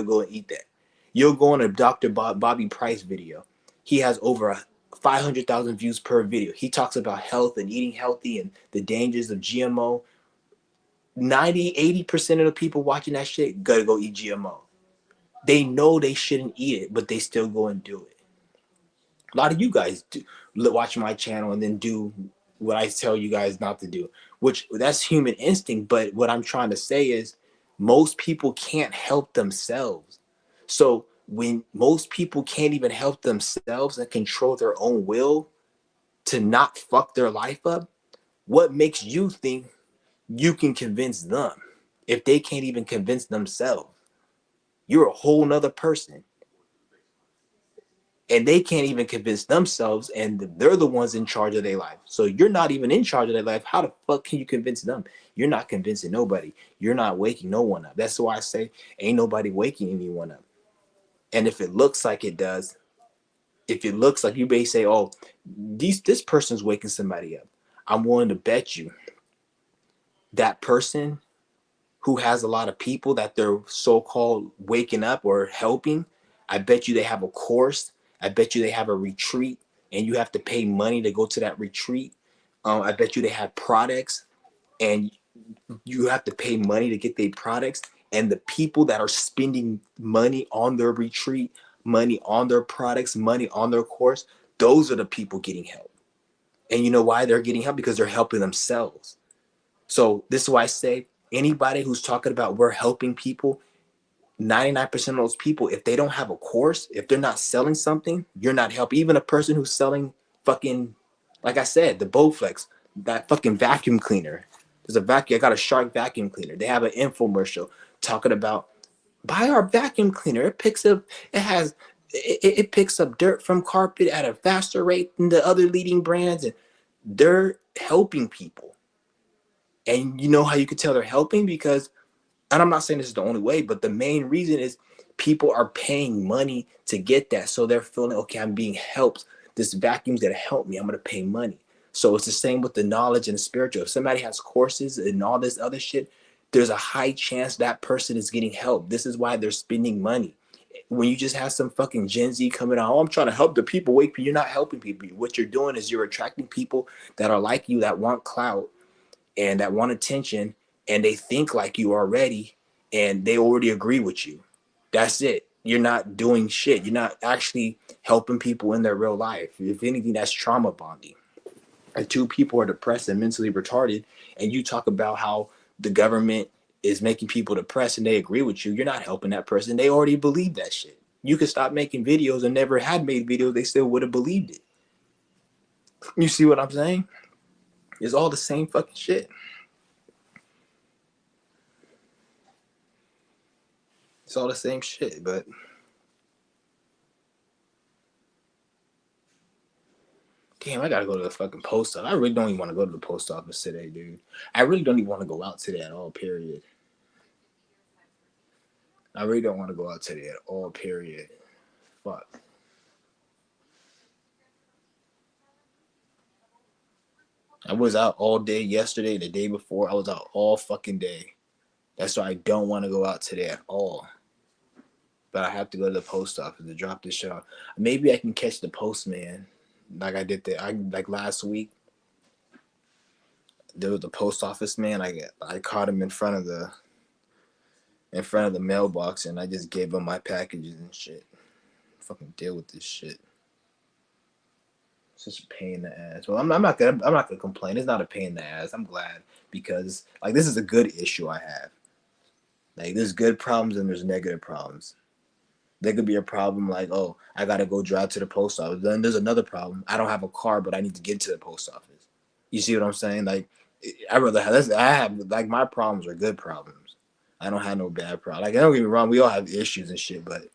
Speaker 2: go and eat that. You'll go on a Dr. Bobby Price video. He has over 500,000 views per video. He talks about health and eating healthy and the dangers of GMO. 80% of the people watching that shit gotta go eat GMO. They know they shouldn't eat it, but they still go and do it. A lot of you guys watch my channel and then do what I tell you guys not to do, which that's human instinct. But what I'm trying to say is most people can't help themselves. So when most people can't even help themselves and control their own will to not fuck their life up, what makes you think you can convince them if they can't even convince themselves? You're a whole nother person. And they can't even convince themselves, and they're the ones in charge of their life. So you're not even in charge of their life. How the fuck can you convince them? You're not convincing nobody. You're not waking no one up. That's why I say ain't nobody waking anyone up. And if it looks like it does, if it looks like you may say, oh, this person's waking somebody up, I'm willing to bet you that person who has a lot of people that they're so-called waking up or helping, I bet you they have a course. I bet you they have a retreat, and you have to pay money to go to that retreat. I bet you they have products, and you have to pay money to get their products. And the people that are spending money on their retreat, money on their products, money on their course, those are the people getting help. And you know why they're getting help? Because they're helping themselves. So this is why I say anybody who's talking about we're helping people, 99% of those people, if they don't have a course, if they're not selling something, you're not helping. Even a person who's selling fucking, like I said, the Bowflex, that fucking vacuum cleaner. There's a vacuum. I got a Shark vacuum cleaner. They have an infomercial talking about buy our vacuum cleaner. It picks up. It picks up dirt from carpet at a faster rate than the other leading brands, and they're helping people. And you know how you could tell they're helping? Because, and I'm not saying this is the only way, but the main reason is people are paying money to get that. So they're feeling, okay, I'm being helped. This vacuum's gonna help me. I'm gonna pay money. So it's the same with the knowledge and the spiritual. If somebody has courses and all this other shit, there's a high chance that person is getting help. This is why they're spending money. When you just have some fucking Gen Z coming out, oh, I'm trying to help the people, wake people, you're not helping people. What you're doing is you're attracting people that are like you, that want clout and that want attention, and they think like you already, and they already agree with you. That's it. You're not doing shit. You're not actually helping people in their real life. If anything, that's trauma bonding. And two people are depressed and mentally retarded, and you talk about how the government is making people depressed and they agree with you, you're not helping that person. They already believe that shit. You could stop making videos and never had made videos, they still would have believed it. You see what I'm saying? It's all the same fucking shit. It's all the same shit, but damn, I gotta go to the fucking post office. I really don't even want to go to the post office today, dude. I really don't even want to go out today at all, period. I really don't want to go out today at all, period. Fuck. I was out all day yesterday, the day before. I was out all fucking day. That's why I don't want to go out today at all. But I have to go to the post office to drop this shit off. Maybe I can catch the postman like I did like last week. There was the post office man. I caught him in front of the mailbox, and I just gave him my packages and shit. Fucking deal with this shit. Such a pain in the ass. Well, I'm not gonna complain. It's not a pain in the ass. I'm glad, because like this is a good issue I have. Like there's good problems and there's negative problems. There could be a problem like, oh, I gotta go drive to the post office. Then there's another problem. I don't have a car, but I need to get to the post office. You see what I'm saying? Like I have like my problems are good problems. I don't have no bad problems. Like don't get me wrong, we all have issues and shit, but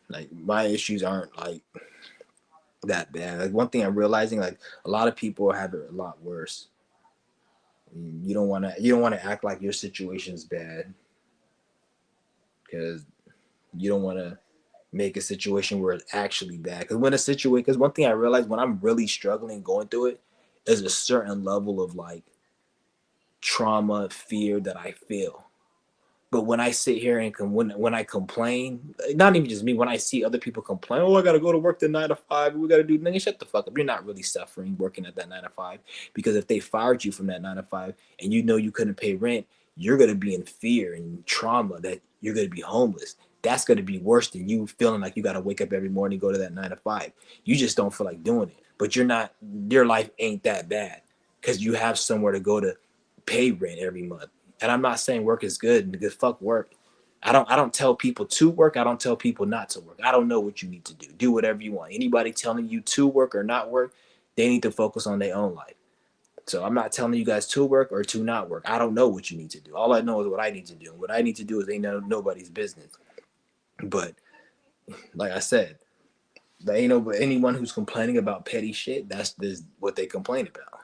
Speaker 2: like my issues aren't like that bad. Like one thing I'm realizing, like a lot of people have it a lot worse. You don't want to act like your situation's bad, because you don't want to make a situation where it's actually bad. Because one thing I realized when I'm really struggling going through it is a certain level of like trauma, fear that I feel. But when I sit here and when I complain, not even just me, when I see other people complain, oh, I got to go to work the 9 to 5, we got to do, nigga, shut the fuck up. You're not really suffering working at that 9 to 5, because if they fired you from that 9 to 5 and you know you couldn't pay rent, you're going to be in fear and trauma that you're going to be homeless. That's going to be worse than you feeling like you got to wake up every morning, go to that 9 to 5. You just don't feel like doing it, but your life ain't that bad because you have somewhere to go to pay rent every month. And I'm not saying work is good, because fuck work. I don't tell people to work. I don't tell people not to work. I don't know what you need to do. Do whatever you want. Anybody telling you to work or not work, they need to focus on their own life. So I'm not telling you guys to work or to not work. I don't know what you need to do. All I know is what I need to do. What I need to do is ain't nobody's business. But like I said, there ain't anyone who's complaining about petty shit. That's what they complain about.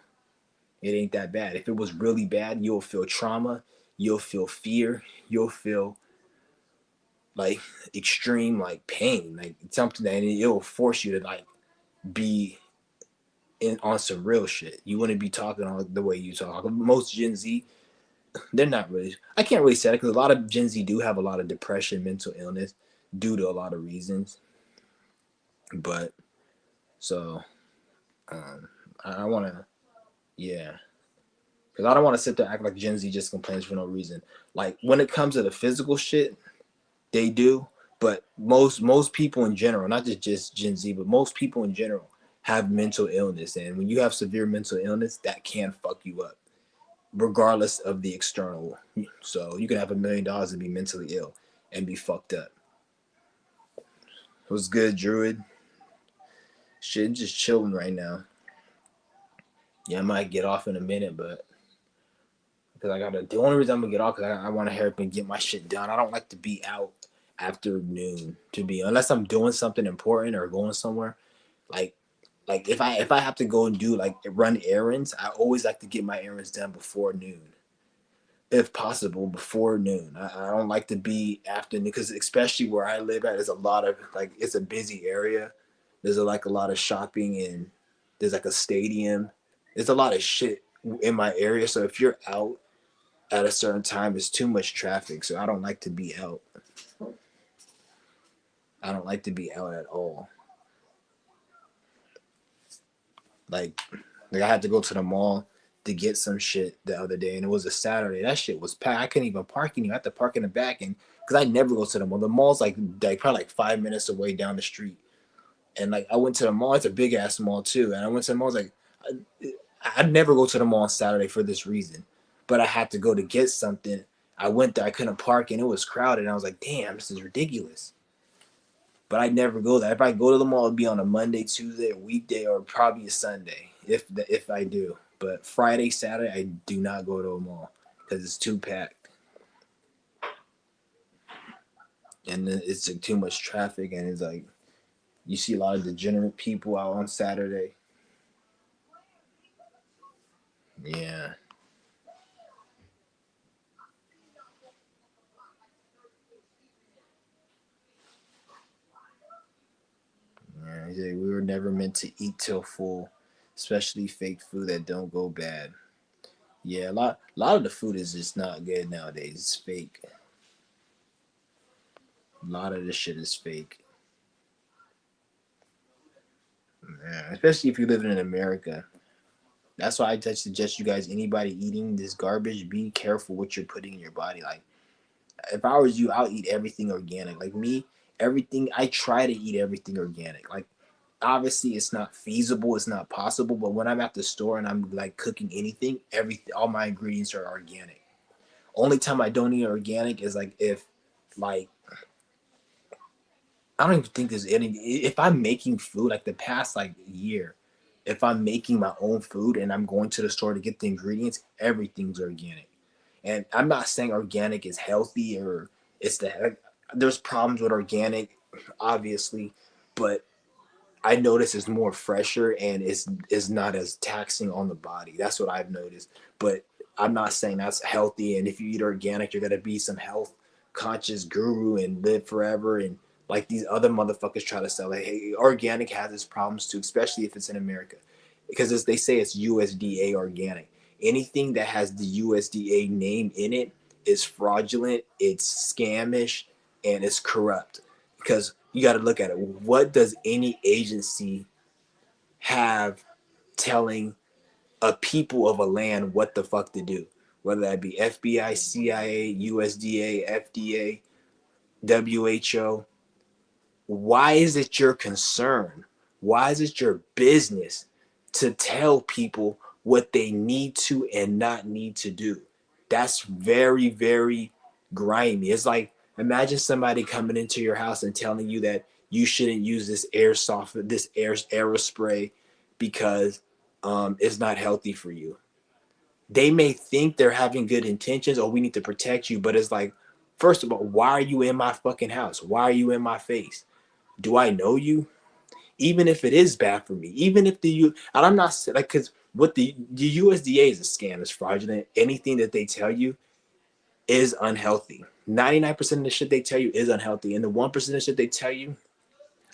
Speaker 2: It ain't that bad. If it was really bad, you'll feel trauma, you'll feel fear, you'll feel like extreme like pain, like something that it'll force you to like be on some real shit. You wouldn't be talking on the way you talk. Most Gen Z, they're not really. I can't really say it because a lot of Gen Z do have a lot of depression, mental illness due to a lot of reasons. But so I want to. Yeah. Because I don't want to sit there and act like Gen Z just complains for no reason. Like, when it comes to the physical shit, they do. But most people in general, not just Gen Z, but most people in general have mental illness. And when you have severe mental illness, that can fuck you up. regardless of the external. So you can have $1 million and be mentally ill and be fucked up. It was good, Druid. Shit, just chilling right now. Yeah, I might get off in a minute, but because I gotta. The only reason I'm gonna get off because I want to hurry up and get my shit done. I don't like to be out after noon to be unless I'm doing something important or going somewhere. Like if I have to go and do like run errands, I always like to get my errands done before noon, if possible before noon. I don't like to be after because especially where I live at, there's a lot of like it's a busy area. There's like a lot of shopping and there's like a stadium. There's a lot of shit in my area. So if you're out at a certain time, it's too much traffic. So I don't like to be out. I don't like to be out at all. Like I had to go to the mall to get some shit the other day, and it was a Saturday. That shit was packed. I couldn't even park anywhere. I had to park in the back, and because I never go to the mall. The mall's like probably like 5 minutes away down the street. And like I went to the mall. It's a big ass mall too. And I went to the mall. I was like, I'd never go to the mall on Saturday for this reason, but I had to go to get something. I went there. I couldn't park, and it was crowded. And I was like, damn, this is ridiculous. But I never go there. If I go to the mall, it'd be on a Monday, Tuesday, a weekday, or probably a Sunday, if I do. But Friday, Saturday, I do not go to a mall because it's too packed, and then it's like too much traffic, and it's like you see a lot of degenerate people out on Saturday. Yeah. Yeah, we were never meant to eat till full, especially fake food that don't go bad. Yeah, a lot of the food is just not good nowadays. It's fake. A lot of this shit is fake. Yeah, especially if you're living in America. That's why I just suggest you guys, anybody eating this garbage, be careful what you're putting in your body. Like, if I was you, I'll eat everything organic. Like me, everything, I try to eat everything organic. Like, obviously it's not feasible, it's not possible, but when I'm at the store and I'm like cooking anything, everything, all my ingredients are organic. Only time I don't eat organic is like if like I don't even think there's any if I'm making food like the past like year, if I'm making my own food and I'm going to the store to get the ingredients, everything's organic. And I'm not saying organic is healthy or it's the there's problems with organic, obviously, but I notice it's more fresher and it's not as taxing on the body. That's what I've noticed. But I'm not saying that's healthy. And if you eat organic, you're gonna be some health conscious guru and live forever. And like these other motherfuckers try to sell it. Hey, organic has its problems too, especially if it's in America, because as they say, it's USDA organic. Anything that has the USDA name in it is fraudulent. It's scamish and it's corrupt because you got to look at it. What does any agency have telling a people of a land what the fuck to do? Whether that be FBI, CIA, USDA, FDA, WHO. Why is it your concern? Why is it your business to tell people what they need to and not need to do? That's very, very grimy. It's like imagine somebody coming into your house and telling you that you shouldn't use this aerospray because it's not healthy for you. They may think they're having good intentions or we need to protect you, but it's like, first of all, why are you in my fucking house? Why are you in my face? Do I know you? Even if it is bad for me, even if and I'm not like, because what the USDA is a scam, it's fraudulent. Anything that they tell you is unhealthy. 99% of the shit they tell you is unhealthy, and the 1% of shit they tell you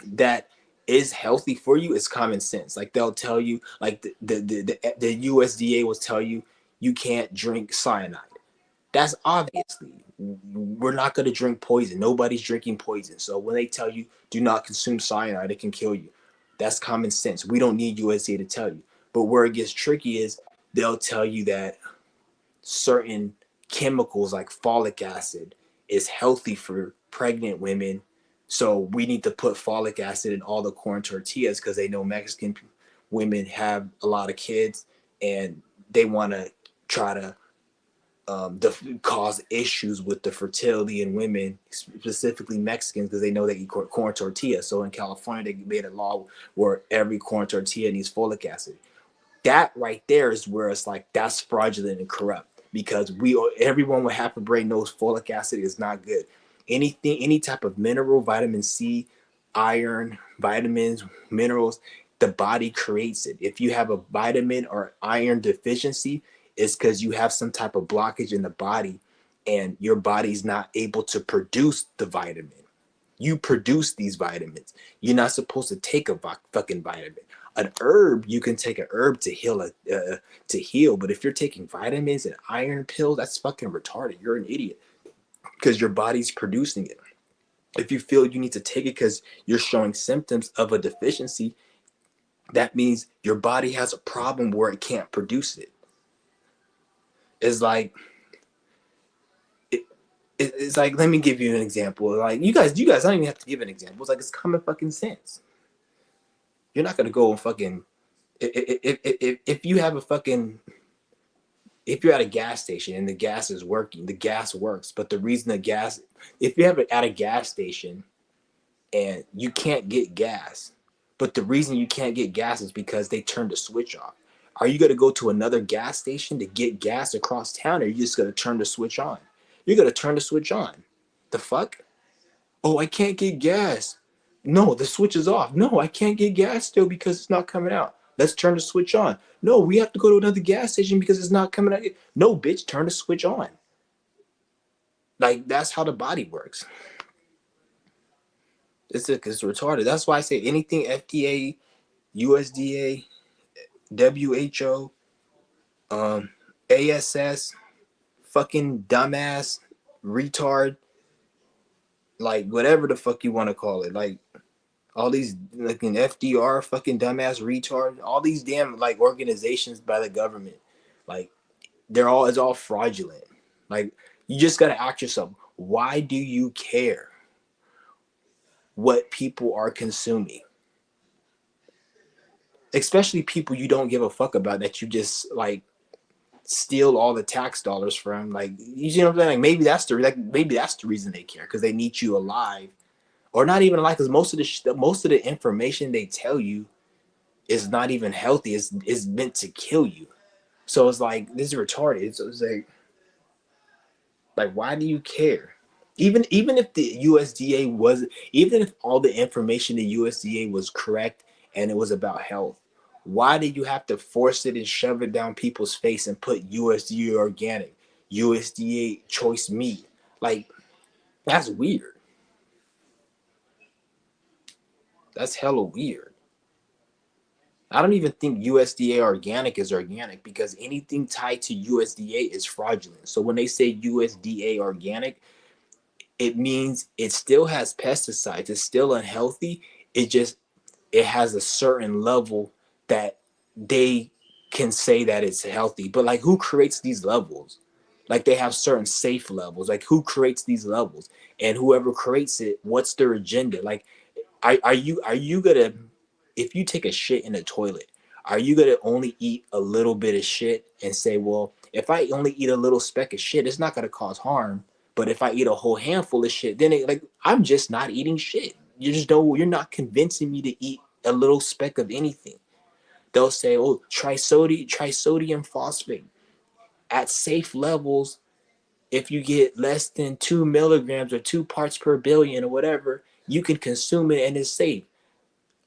Speaker 2: that is healthy for you is common sense. Like they'll tell you, like the USDA will tell you you can't drink cyanide. That's obviously we're not going to drink poison. Nobody's drinking poison. So when they tell you do not consume cyanide, it can kill you. That's common sense. We don't need USA to tell you. But where it gets tricky is they'll tell you that certain chemicals like folic acid is healthy for pregnant women. So we need to put folic acid in all the corn tortillas because they know Mexican women have a lot of kids and they want to try to cause issues with the fertility in women, specifically Mexicans, because they know they eat corn tortillas. So in California, they made a law where every corn tortilla needs folic acid. That right there is where it's like that's fraudulent and corrupt, because everyone with half a brain knows folic acid is not good. Any type of mineral, vitamin C, iron, vitamins, minerals, the body creates it. If you have a vitamin or iron deficiency, it's because you have some type of blockage in the body and your body's not able to produce the vitamin. You produce these vitamins. You're not supposed to take a fucking vitamin. An herb, you can take an herb to heal, but if you're taking vitamins and iron pills, that's fucking retarded. You're an idiot, because your body's producing it. If you feel you need to take it because you're showing symptoms of a deficiency, that means your body has a problem where it can't produce it. It's like it's like, let me give you an example. Like you guys don't even have to give an example. It's like, it's common fucking sense. You're not gonna go and fucking if you have a fucking, if you're at a gas station and the gas is working, the gas works, but the reason the gas, if you have it at a gas station and you can't get gas, but the reason you can't get gas is because they turned the switch off. Are you gonna go to another gas station to get gas across town, or are you just gonna turn the switch on? You're gonna turn the switch on. The fuck? Oh, I can't get gas. No, the switch is off. No, I can't get gas still because it's not coming out. Let's turn the switch on. No, we have to go to another gas station because it's not coming out. No, bitch, turn the switch on. Like, that's how the body works. It's retarded. That's why I say anything FDA, USDA, WHO, ASS, fucking dumbass, retard, like whatever the fuck you want to call it. Like, all these like an FDR, fucking dumbass retard, all these damn like organizations by the government, like it's all fraudulent. Like, you just gotta ask yourself, why do you care what people are consuming? Especially people you don't give a fuck about, that you just like steal all the tax dollars from. Like, you know what I'm saying? Like, maybe that's the reason they care, because they need you alive. Or not even alive, because most of the information they tell you is not even healthy. It's meant to kill you. So it's like, this is retarded. So it's like why do you care? Even if the USDA was, even if all the information the USDA was correct and it was about health, why did you have to force it and shove it down people's face and put USDA organic, USDA choice meat? Like, that's weird. That's hella weird. I don't even think USDA organic is organic, because anything tied to USDA is fraudulent. So when they say USDA organic, it means it still has pesticides. It's still unhealthy. It has a certain level that they can say that it's healthy. But like, who creates these levels? Like, they have certain safe levels. Like, who creates these levels? And whoever creates it, what's their agenda? Like, are you gonna, if you take a shit in the toilet, are you gonna only eat a little bit of shit and say, well, if I only eat a little speck of shit, it's not gonna cause harm. But if I eat a whole handful of shit, then I'm just not eating shit. You're not convincing me to eat a little speck of anything. They'll say, oh, trisodium phosphate at safe levels. If you get less than 2 milligrams or 2 parts per billion or whatever, you can consume it and it's safe.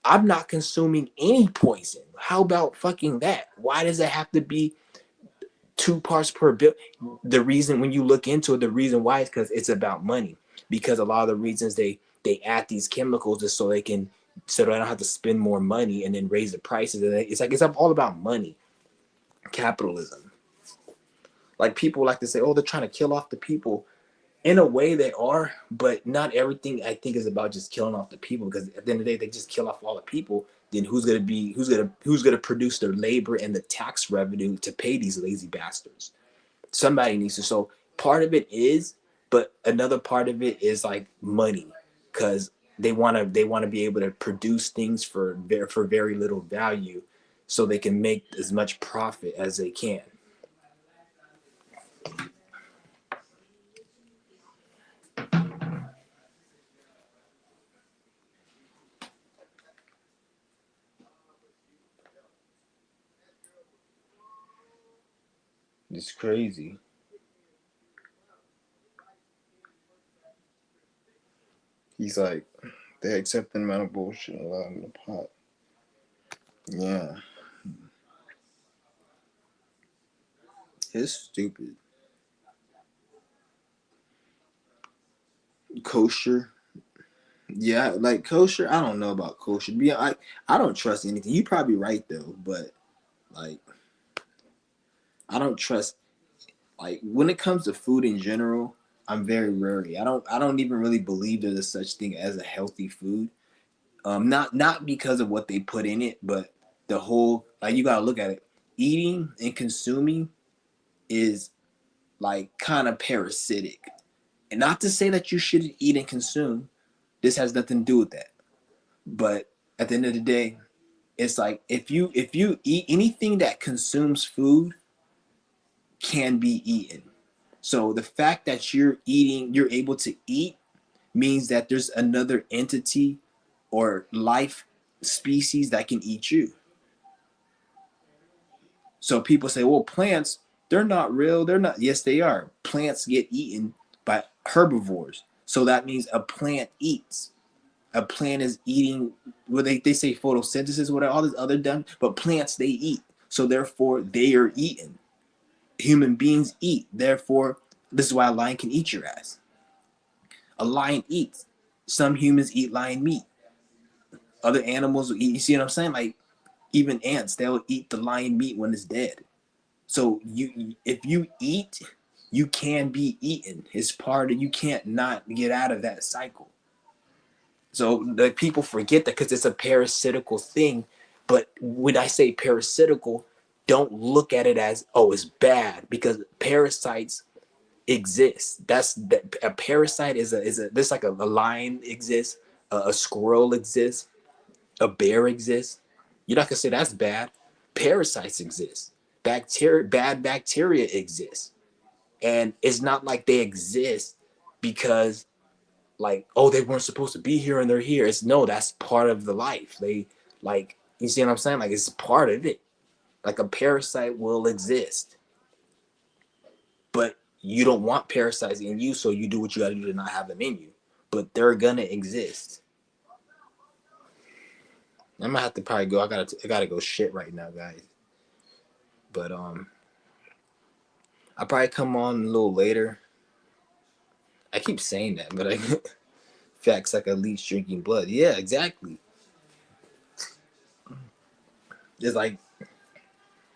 Speaker 2: I'm not consuming any poison. How about fucking that? Why does it have to be 2 parts per billion? The reason, when you look into it, the reason why is because it's about money. Because a lot of the reasons they add these chemicals is so they don't have to spend more money and then raise the prices. And it's all about money, capitalism. Like, people like to say, oh, they're trying to kill off the people. In a way they are, but not everything I think is about just killing off the people, because at the end of the day, they just kill off all the people. Then who's gonna produce their labor and the tax revenue to pay these lazy bastards? Somebody needs to. So part of it is, but another part of it is like money, because they want to be able to produce things for very little value, so they can make as much profit as they can. It's crazy. He's like, they accept the amount of bullshit allowed in the pot. Yeah. It's stupid. Kosher. Yeah, like kosher. I don't know about kosher. I don't trust anything. You probably right though, but like I don't trust like when it comes to food in general, I'm very wary. I don't even really believe there's a such thing as a healthy food. Not because of what they put in it, but the whole like you gotta look at it. Eating and consuming is like kind of parasitic. And not to say that you shouldn't eat and consume. This has nothing to do with that. But at the end of the day, it's like if you eat anything that consumes food can be eaten. So the fact that you're able to eat means that there's another entity or life species that can eat you. So people say, well, plants, they're not real. They're not. Yes, they are. Plants get eaten by herbivores. So that means a plant eats. A plant is eating, well, they say photosynthesis, whatever, all this other dumb, but plants, they eat. So therefore, they are eaten. Human beings eat. Therefore, this is why a lion can eat your ass. A lion eats. Some humans eat lion meat. Other animals will eat. You see what I'm saying? Like even ants, they'll eat the lion meat when it's dead. So if you eat, you can be eaten. It's part of you can't not get out of that cycle. So the people forget that because it's a parasitical thing. But when I say parasitical, don't look at it as oh it's bad because parasites exist. A parasite is a this like a lion exists, a squirrel exists, a bear exists. You're not gonna say that's bad. Parasites exist. Bad bacteria exists, and it's not like they exist because like oh they weren't supposed to be here and they're here. It's no, that's part of the life. They like you see what I'm saying? Like it's part of it. Like a parasite will exist, but you don't want parasites in you, so you do what you gotta do to not have them in you. But they're gonna exist. I'm gonna have to probably go. I gotta go shit right now, guys. But I'll probably come on a little later. I keep saying that, but I facts like a leech drinking blood. Yeah, exactly. It's like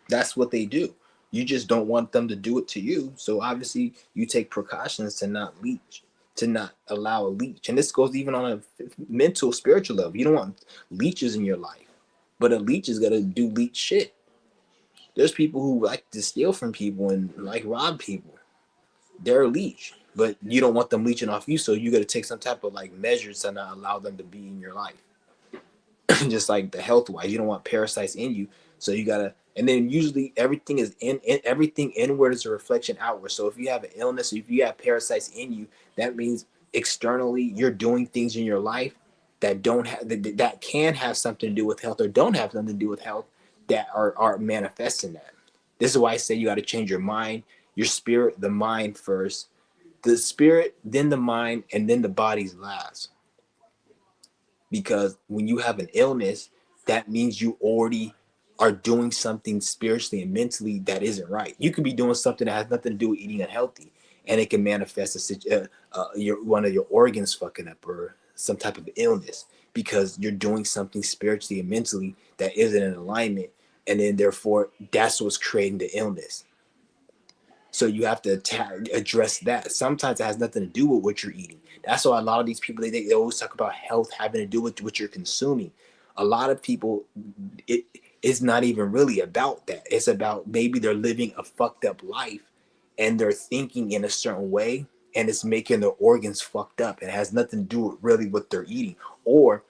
Speaker 2: that's what they do. You just don't want them to do it to you. So obviously you take precautions to not leech, to not allow a leech. And this goes even on a mental, spiritual level. You don't want leeches in your life, but a leech is gonna do leech shit. There's people who like to steal from people and like rob people. They're a leech, but you don't want them leeching off you, so you got to take some type of like measures to not allow them to be in your life. Just like the health wise, you don't want parasites in you, so you gotta. And then usually everything is in everything inward is a reflection outward. So if you have an illness, if you have parasites in you, that means externally you're doing things in your life that don't have that can have something to do with health or don't have something to do with health that are manifesting that. This is why I say you got to change your mind, your spirit, the mind first, the spirit, then the mind, and then the body's last. Because when you have an illness, that means you already are doing something spiritually and mentally that isn't right. You could be doing something that has nothing to do with eating unhealthy, and it can manifest your one of your organs fucking up or some type of illness because you're doing something spiritually and mentally that isn't in alignment, and then therefore that's what's creating the illness. So you have to address that. Sometimes it has nothing to do with what you're eating. That's why a lot of these people they always talk about health having to do with what you're consuming. A lot of people, it is not even really about that. It's about maybe they're living a fucked up life, and they're thinking in a certain way, and it's making their organs fucked up. It has nothing to do with really what they're eating, or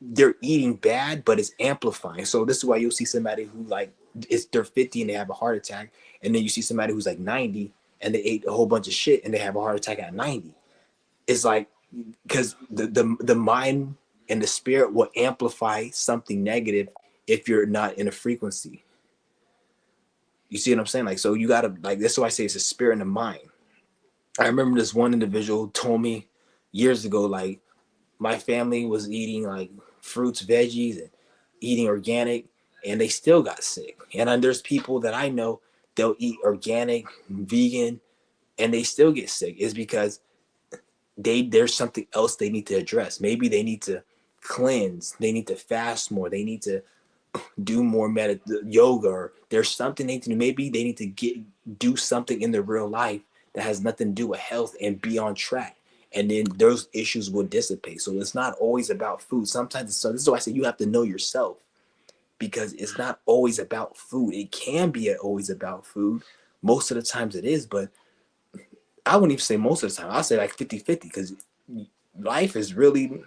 Speaker 2: they're eating bad, but it's amplifying. So this is why you'll see somebody who like they're 50 and they have a heart attack, and then you see somebody who's like 90 and they ate a whole bunch of shit and they have a heart attack at 90. It's like because the mind and the spirit will amplify something negative if you're not in a frequency. You see what I'm saying? Like, so you gotta, like, that's why I say it's a spirit and a mind. I remember this one individual told me years ago, like, my family was eating like fruits, veggies, and eating organic, and they still got sick. And then there's people that I know, they'll eat organic, vegan, and they still get sick. It's because there's something else they need to address. Maybe they need to cleanse, they need to fast more, they need to do more yoga, or there's something they need to do. Maybe they need to do something in their real life that has nothing to do with health and be on track. And then those issues will dissipate. So it's not always about food. Sometimes, so this is why I say you have to know yourself, because it's not always about food. It can be always about food. Most of the times it is, but I wouldn't even say most of the time. I'll say like 50-50, because life is really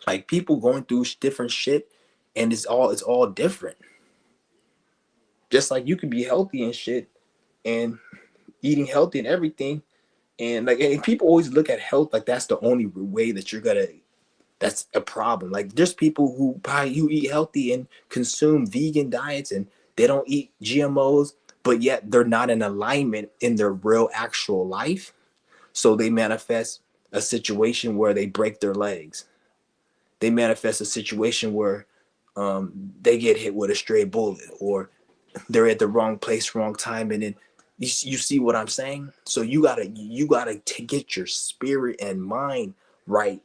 Speaker 2: like people going through different shit, and it's all different. Just like you can be healthy and shit and eating healthy and everything. And like, and people always look at health like that's the only way that you're gonna, that's a problem. Like there's people who probably you eat healthy and consume vegan diets and they don't eat GMOs, but yet they're not in alignment in their real actual life. So they manifest a situation where they break their legs. They manifest a situation where they get hit with a stray bullet, or they're at the wrong place, wrong time, and then you see what I'm saying. So you gotta get your spirit and mind right,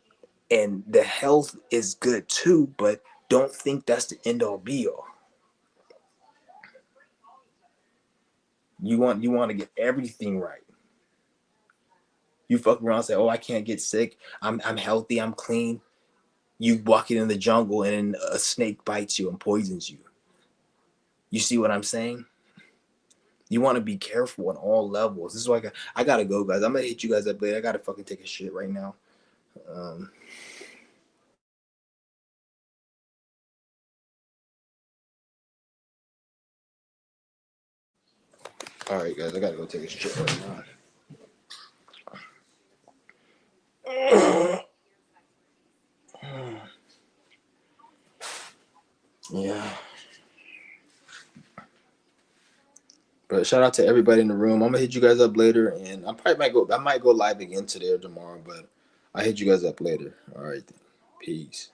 Speaker 2: and the health is good too, but don't think that's the end all be all. You want to get everything right. You fuck around and say, "Oh, I can't get sick. I'm healthy. I'm clean." You walking in the jungle and a snake bites you and poisons you. You see what I'm saying? You want to be careful on all levels. This is why I gotta go, guys. I'm gonna hit you guys up later. I gotta fucking take a shit right now. All right, guys. I gotta go take a shit right now. Yeah. But shout out to everybody in the room. I'm gonna hit you guys up later, and I might go live again today or tomorrow, but I'll hit you guys up later. All right, then. Peace.